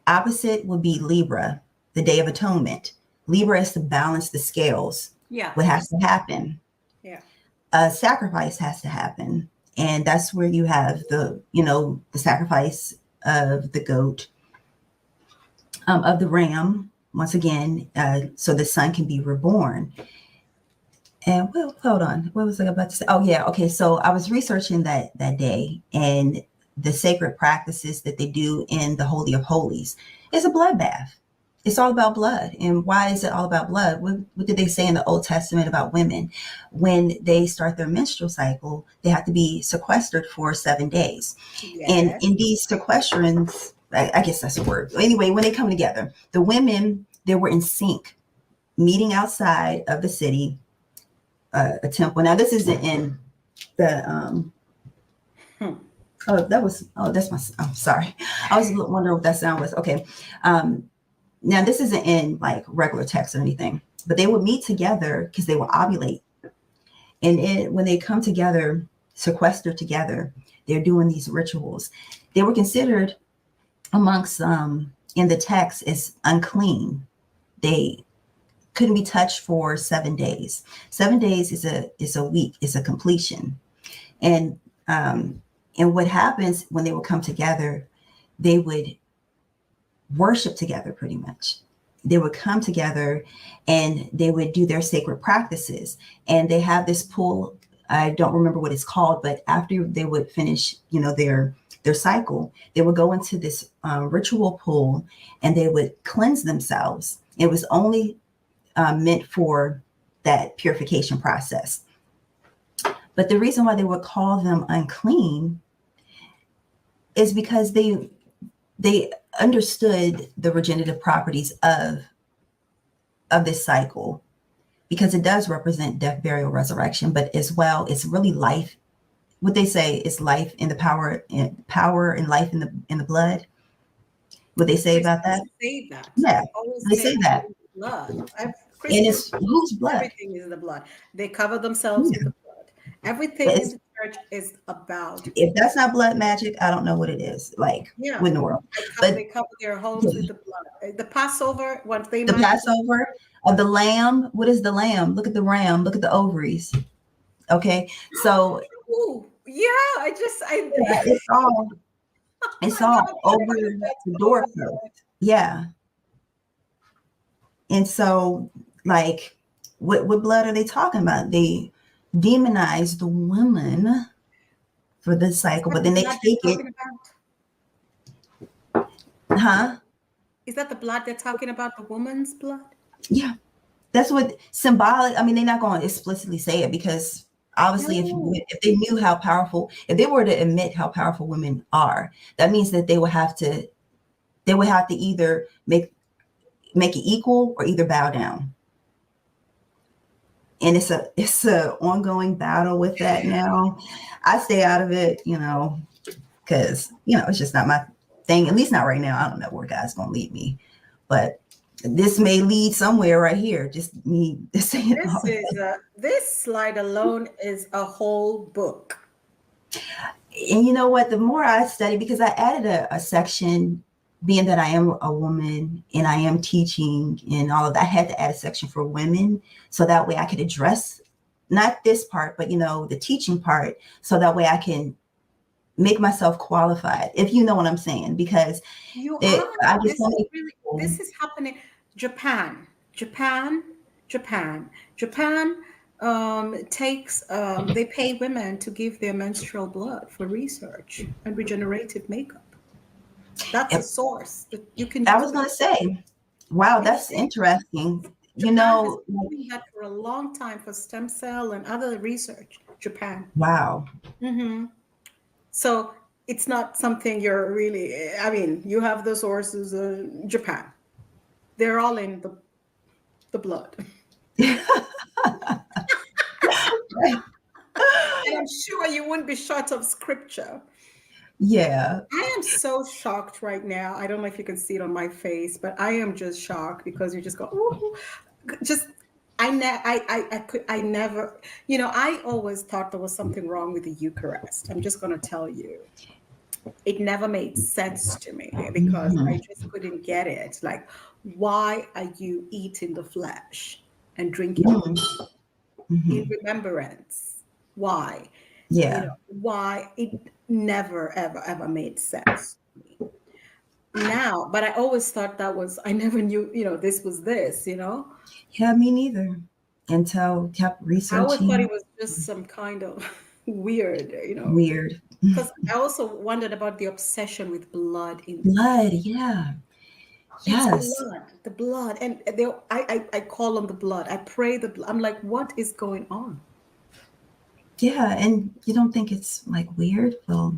Opposite would be Libra, the Day of Atonement. Libra is to balance the scales. Yeah. What has to happen? Yeah. A sacrifice has to happen. And that's where you have the sacrifice of the goat, of the ram, once again, so the son can be reborn. And well, hold on. What was I about to say? Oh, yeah. Okay. So I was researching that day, and the sacred practices that they do in the Holy of Holies is a bloodbath. It's all about blood. And why is it all about blood? What did they say in the Old Testament about women? When they start their menstrual cycle, they have to be sequestered for 7 days. And Yes. in these sequestrants, I guess that's a word. Anyway, when they come together, the women, they were in sync, meeting outside of the city, a temple. Now, this isn't in the, that's my, I'm sorry. I was wondering what that sound was. Okay. Now, this isn't in like regular text or anything, but they would meet together because they would ovulate. And when they come together, sequestered together, they're doing these rituals. They were considered amongst in the text as unclean. They couldn't be touched for 7 days. 7 days is a week, is a completion. And what happens when they would come together, they would worship together pretty much. They would come together and they would do their sacred practices. And they have this pool. I don't remember what it's called, but after they would finish, their cycle, they would go into this ritual pool and they would cleanse themselves. It was only meant for that purification process. But the reason why they would call them unclean is because they understood the regenerative properties of this cycle, because it does represent death, burial, resurrection, but as well, it's really life. What they say is life in the power and life in the blood. What they say about that? Christians say that. Yeah, They always they say say that. blood. And Christians, it's whose blood? everything is in the blood. They cover themselves with Yeah. the blood. Everything in It's, the church is about if that's not blood. blood magic, I don't know what it is. Like, Yeah. what in the world? But They cover their homes with the blood. The Passover, once they the mark the blood. Passover of the lamb, what is the lamb? Look at the ram, look at the ovaries. Okay. So Ooh, yeah, it's all it's I never all thought over about it. That's the so doorpost. Yeah. And so, like, what blood are they talking about? They demonize the woman for this Is cycle, that but the then they blood they're take it, talking about? huh? Is that the blood they're talking about? The woman's blood? Yeah. That's what symbolic. I mean, they're not going to explicitly say it because obviously, No. if they knew how powerful, if they were to admit how powerful women are, that means that they would have to either make it equal or either bow down. And it's a ongoing battle with that now. I stay out of it, because it's just not my thing. At least not right now. I don't know where God's gonna lead me, but this may lead somewhere right here. Just me saying all that. This slide alone is a whole book. And you know what? The more I study, because I added a section, being that I am a woman and I am teaching and all of that, I had to add a section for women so that way I could address not this part, but the teaching part, so that way I can make myself qualified, if you know what I'm saying, because You are. I just This so is many really, people. this is happening. Japan, Japan, Japan, Japan takes, they pay women to give their menstrual blood for research and regenerative makeup. That's a source that you can I was do going that. to say, wow, that's Yes. interesting. Japan has been Like, doing that for a long time for stem cell and other research. Japan. wow. So it's not something you're really, I mean, you have the sources in Japan. They're all in the blood. And I'm sure you wouldn't be short of scripture. Yeah. I am so shocked right now. I don't know if you can see it on my face, but I am just shocked because you just go, ooh, just I never, I always thought there was something wrong with the Eucharist. I'm just gonna tell you. It never made sense to me because I Hmm. just couldn't get it. Like, why are you eating the flesh and drinking the blood Hmm. in Hmm. remembrance? Why? Yeah. Why it never, ever, ever made sense to me. Now, but I always thought that was, I never knew, this was this. Yeah, me neither. Until kept I always thought it researching. was just some kind of weird, Weird. because I also wondered about the obsession with blood in the Blood. church. Yeah. It's Yes. blood, the blood, and I call on the blood. I pray the blood. I'm like, what is going on? Yeah. And you don't think it's like weird? Well,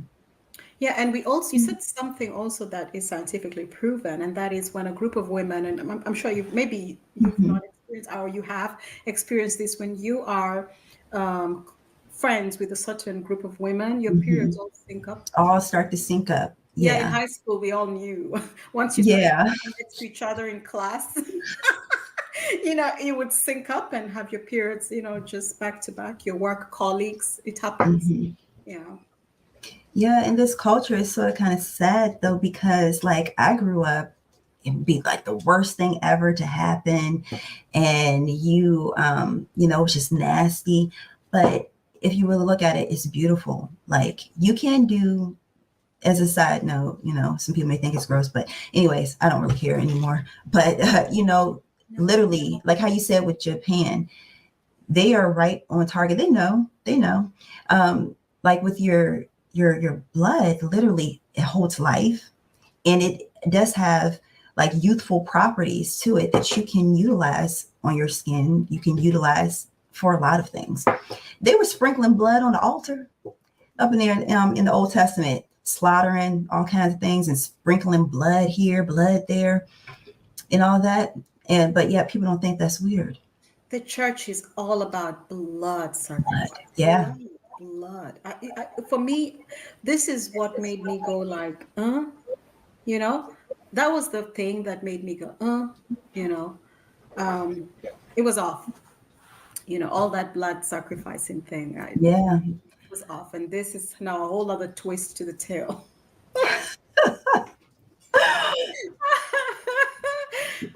Yeah, and we also, you said something also that is scientifically proven, and that is when a group of women, and I'm sure you've mhm. not experienced, or you have experienced this, when you are um, friends with a certain group of women, your periods Mhm. all sync up. All start to sync up. Yeah, in Yeah. high school, we all knew once you started Yeah. sitting next to each other in class, you would sync up and have your periods, just back to back, your work colleagues, it happens. Hmm. Yeah. Yeah. And this culture is sort of kind of sad though, because like I grew up, it'd be like the worst thing ever to happen. And it's just nasty. But if you really look at it, it's beautiful. Like you can do, as a side note, some people may think it's gross, but anyways, I don't really care anymore. But, No. literally, like how you said with Japan, they are right on target. They know. Like with your blood, literally, it holds life, and it does have like youthful properties to it that you can utilize on your skin. You can utilize for a lot of things. They were sprinkling blood on the altar up in there in the Old Testament, slaughtering all kinds of things and sprinkling blood here, blood there, and all that. And but yet people don't think that's weird. The church is all about blood Blood. sacrifice. Yeah. Blood, blood. For me, this is what made me go like, you know, that was the thing that made me go, you know, um, it was off. All that blood sacrificing thing, Yeah. it was off. And this is now a whole other twist to the tale.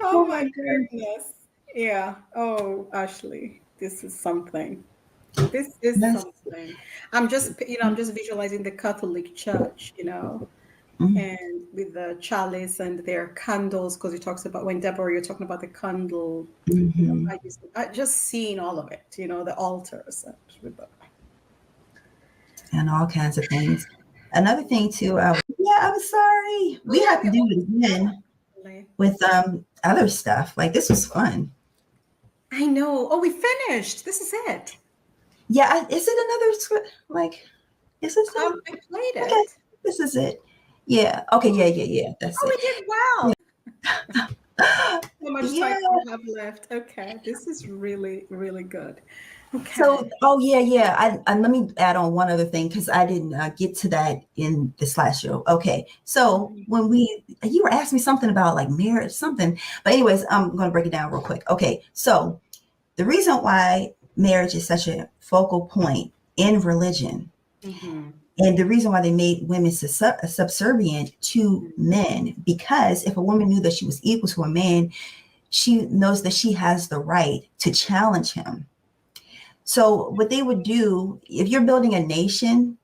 Oh Oh my my God. goodness. Yeah. Oh, Ashley, this is something. This is Yes. something. I'm just visualizing the Catholic Church, Mm-hmm. and with the chalice and their candles, because it talks about when Deborah, you're talking about the candle, Mm-hmm. I just seeing all of it, the altars and with the And all kinds of things. Another thing too. Yeah, I'm sorry. oh We have yeah, to we do always it do that again actually. with other stuff. Like this was fun. I know. Oh, we finished. This is it. Yeah. Is it another script? Like, is this it? I played Okay. it. This is it. Yeah. Okay. Oh, Yeah. Yeah. Yeah. That's we it. did well. Yeah. How much time Yeah. do we have left? Okay, this is really, really good. So, Okay. oh yeah, yeah. I let me add on one other thing because I didn't get to that in this last show. Okay, so Mhm. when you were asking me something about like marriage, something, but anyways, I'm going to break it down real quick. Okay, so the reason why marriage is such a focal point in religion, Mhm. and the reason why they made women subservient to men, because if a woman knew that she was equal to a man, she knows that she has the right to challenge him. So what they would do, if you're building a nation,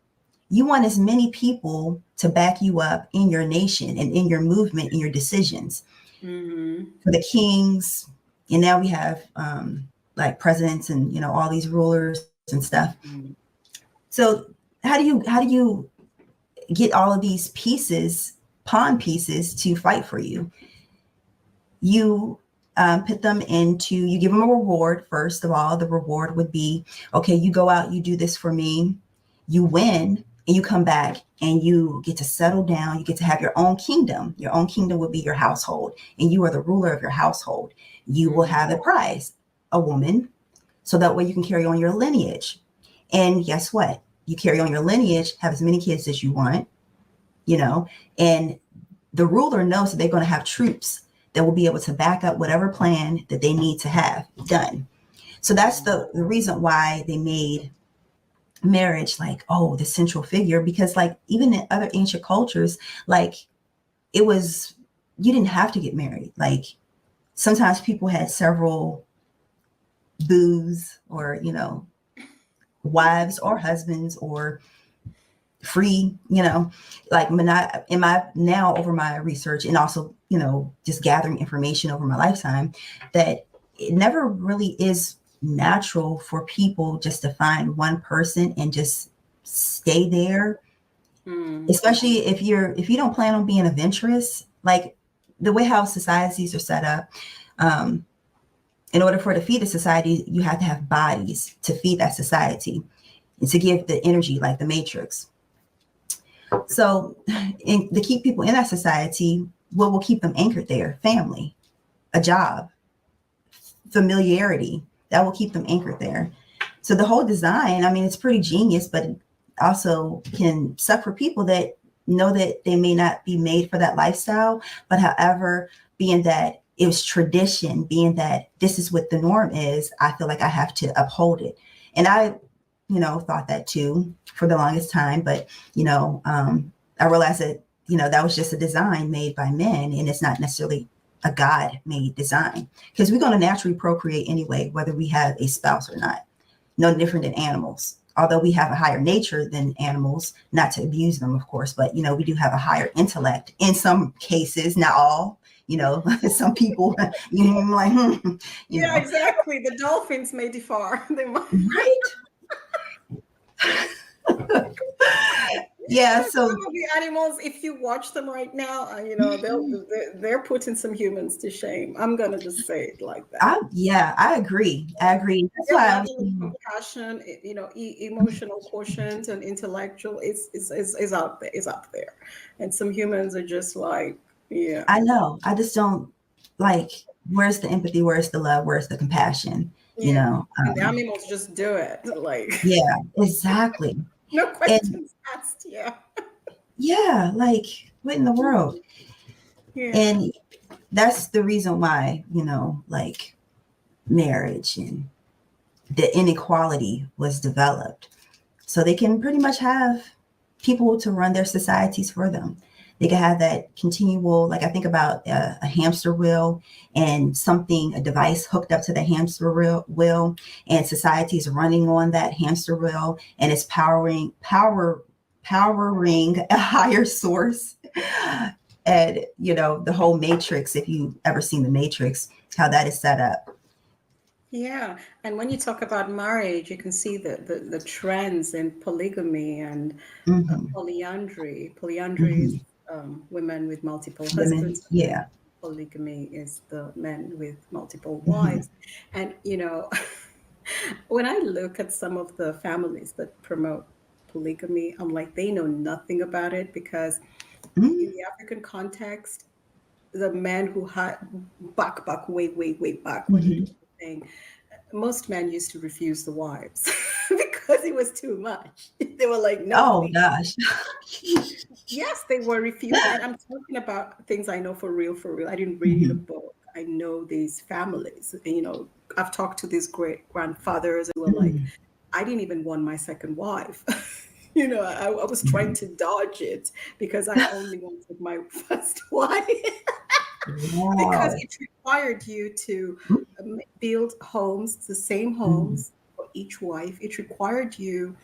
you want as many people to back you up in your nation and in your movement, in your decisions. Mm-hmm. For the kings, and now we have like presidents and all these rulers and stuff. Mm-hmm. So how do you get all of these pieces, pawn pieces, to fight for you? You put them into, you give them a reward. First of all, the reward would be, okay, you go out, you do this for me, you win, and you come back and you get to settle down. You get to have your own kingdom. Your own kingdom would be your household, and you are the ruler of your household. You will have a prize, a woman, so that way you can carry on your lineage. And guess what? You carry on your lineage, have as many kids as you want, and the ruler knows that they're going to have troops that will be able to back up whatever plan that they need to have done. So that's the reason why they made marriage like, oh, the central figure, because like even in other ancient cultures, like it was, you didn't have to get married. Like sometimes people had several boos, or wives or husbands, or free, like in my now, over my research, and also just gathering information over my lifetime, that it never really is natural for people just to find one person and just stay there, Mm-hmm. especially if you don't plan on being adventurous. Like the way how societies are set up, um, in order for it to feed a society, you have to have bodies to feed that society and to give the energy, like the matrix. So, and to keep people in that society, what will keep them anchored there? Family, a job, familiarity, that will keep them anchored there. So the whole design, I mean, it's pretty genius, but it also can suck for people that know that they may not be made for that lifestyle. But however, being that it was tradition, being that this is what the norm is, I feel like I have to uphold it. And I thought that too for the longest time. But, I realized that, that was just a design made by men, and it's not necessarily a God made design, because we're going to naturally procreate anyway, whether we have a spouse or not. No different than animals. Although we have a higher nature than animals, not to abuse them, of course, but, we do have a higher intellect in some cases, not all. Some people, I'm like, Yeah, exactly. The dolphins may differ. They might. right? Yeah, Some so of the animals, if you watch them right now, they're putting some humans to shame. I'm gonna just say it like that. I agree. I agree. That's Their why I was level of compassion, emotional quotient and intellectual is out there, is up there, and some humans are just like, yeah, I know. I just don't, like, where's the empathy? Where's the love? Where's the compassion? You yeah, know? and the animals just do it, like Yeah, exactly. no And questions asked. Yeah, yeah, like, what in the world? yeah. And that's the reason why, like marriage and the inequality was developed. So they can pretty much have people to run their societies for them. They can have that continual, like I think about a hamster wheel, and something, a device hooked up to the hamster wheel, and society is running on that hamster wheel, and it's powering a higher source. And the whole matrix, if you ever seen the matrix, how that is set up. Yeah, and when you talk about marriage, you can see the trends in polygamy and Hmm. polyandry. Polyandry is Hmm. women with multiple Women, husbands. yeah. Polygamy is the men with multiple Hmm. wives. And, when I look at some of the families that promote polygamy, I'm like, they know nothing about it, because in Hmm. the African context, the men who had back, way back when you do Hmm. the thing, most men used to refuse the wives because it was too much. They were like, no, Oh please. gosh. Yes, they were refused. And I'm talking about things I know for real, for real. I didn't read a Hmm. book. I know these families. And, I've talked to these great grandfathers who were like, Hmm. I didn't even want my second wife. I was trying Hmm. to dodge it because I only wanted my first wife. Because Wow. it required you to build homes, the same Hmm. homes, for each wife, it required you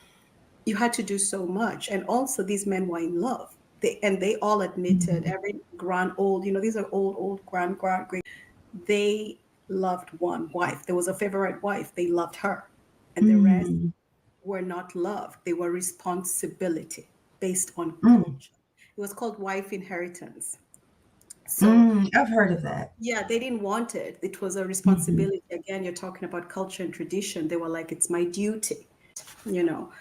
had to do so much. And also these men were in love. They all admitted, Mm, every grand old, these are old great, they loved one wife. There was a favorite wife. They loved her. And the rest mm, were not love. They were responsibility based on mm, culture. It was called wife inheritance. So I've heard of that. yeah, they didn't want it. It was a Hmm. responsibility. Again, you're talking about culture and tradition. They were like, it's my duty.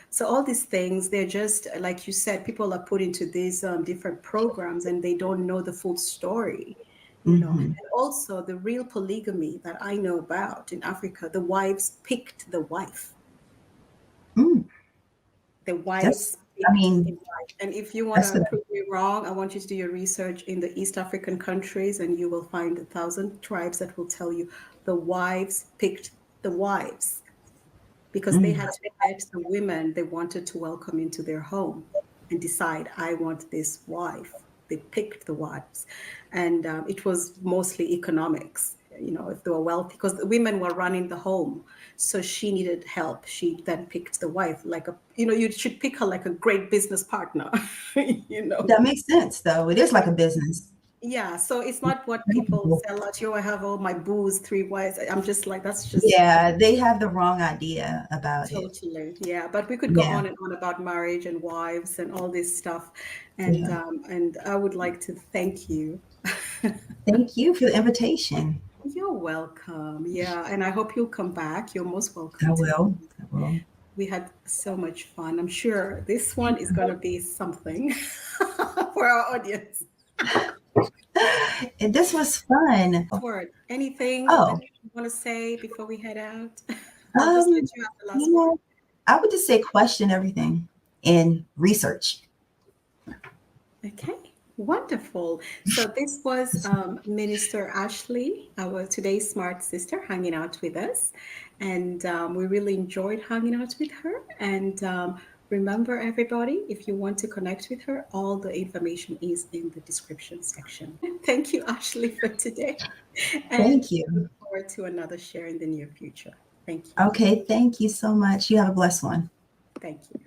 So all these things, they're just like you said, people are put into these different programs and they don't know the full story. Hmm. And also the real polygamy that I know about in Africa, the wives picked the wife. Mm, The that's, wives I picked a mean, wife. And if you want that's to the, prove me wrong, I want you to do your research in the East African countries, and you will find 1,000 tribes that will tell you the wives picked the wives, because they mm, had to vet the women they wanted to welcome into their home and decide, I want this wife. They picked the wives. And it was mostly economics, if they were wealthy, because the women were running the home. So she needed help. She then picked the wife you should pick her like a great business partner, you know. that makes sense, though. It is like a business. Yeah, so it's not what people sell out. I have all my booze, 3 wives. I'm just like, that's just Yeah, they have the wrong idea about it. totally, yeah. But we could go Yeah, on and on about marriage and wives and all this stuff, and yeah. I would like to thank you. Thank you for the invitation. You're welcome. Yeah, and I hope you'll come back. You're most I welcome to. will. I will. We had so much fun. I'm sure this one is going to be something for our audience. And this was fun. Word. Anything that Oh, you want to say before we head out? I'll just let um, you have the you last word. know, I would just say question everything in research. Okay, wonderful. So this was Minister Ashley, our today's smart sister, hanging out with us, and we really enjoyed hanging out with her. And remember, everybody, if you want to connect with her, all the information is in the description section. Thank you, Ashley, for today, and Thank you. look forward to another share in the near future. Thank you. Okay, thank you so much. You have a blessed one. Thank you.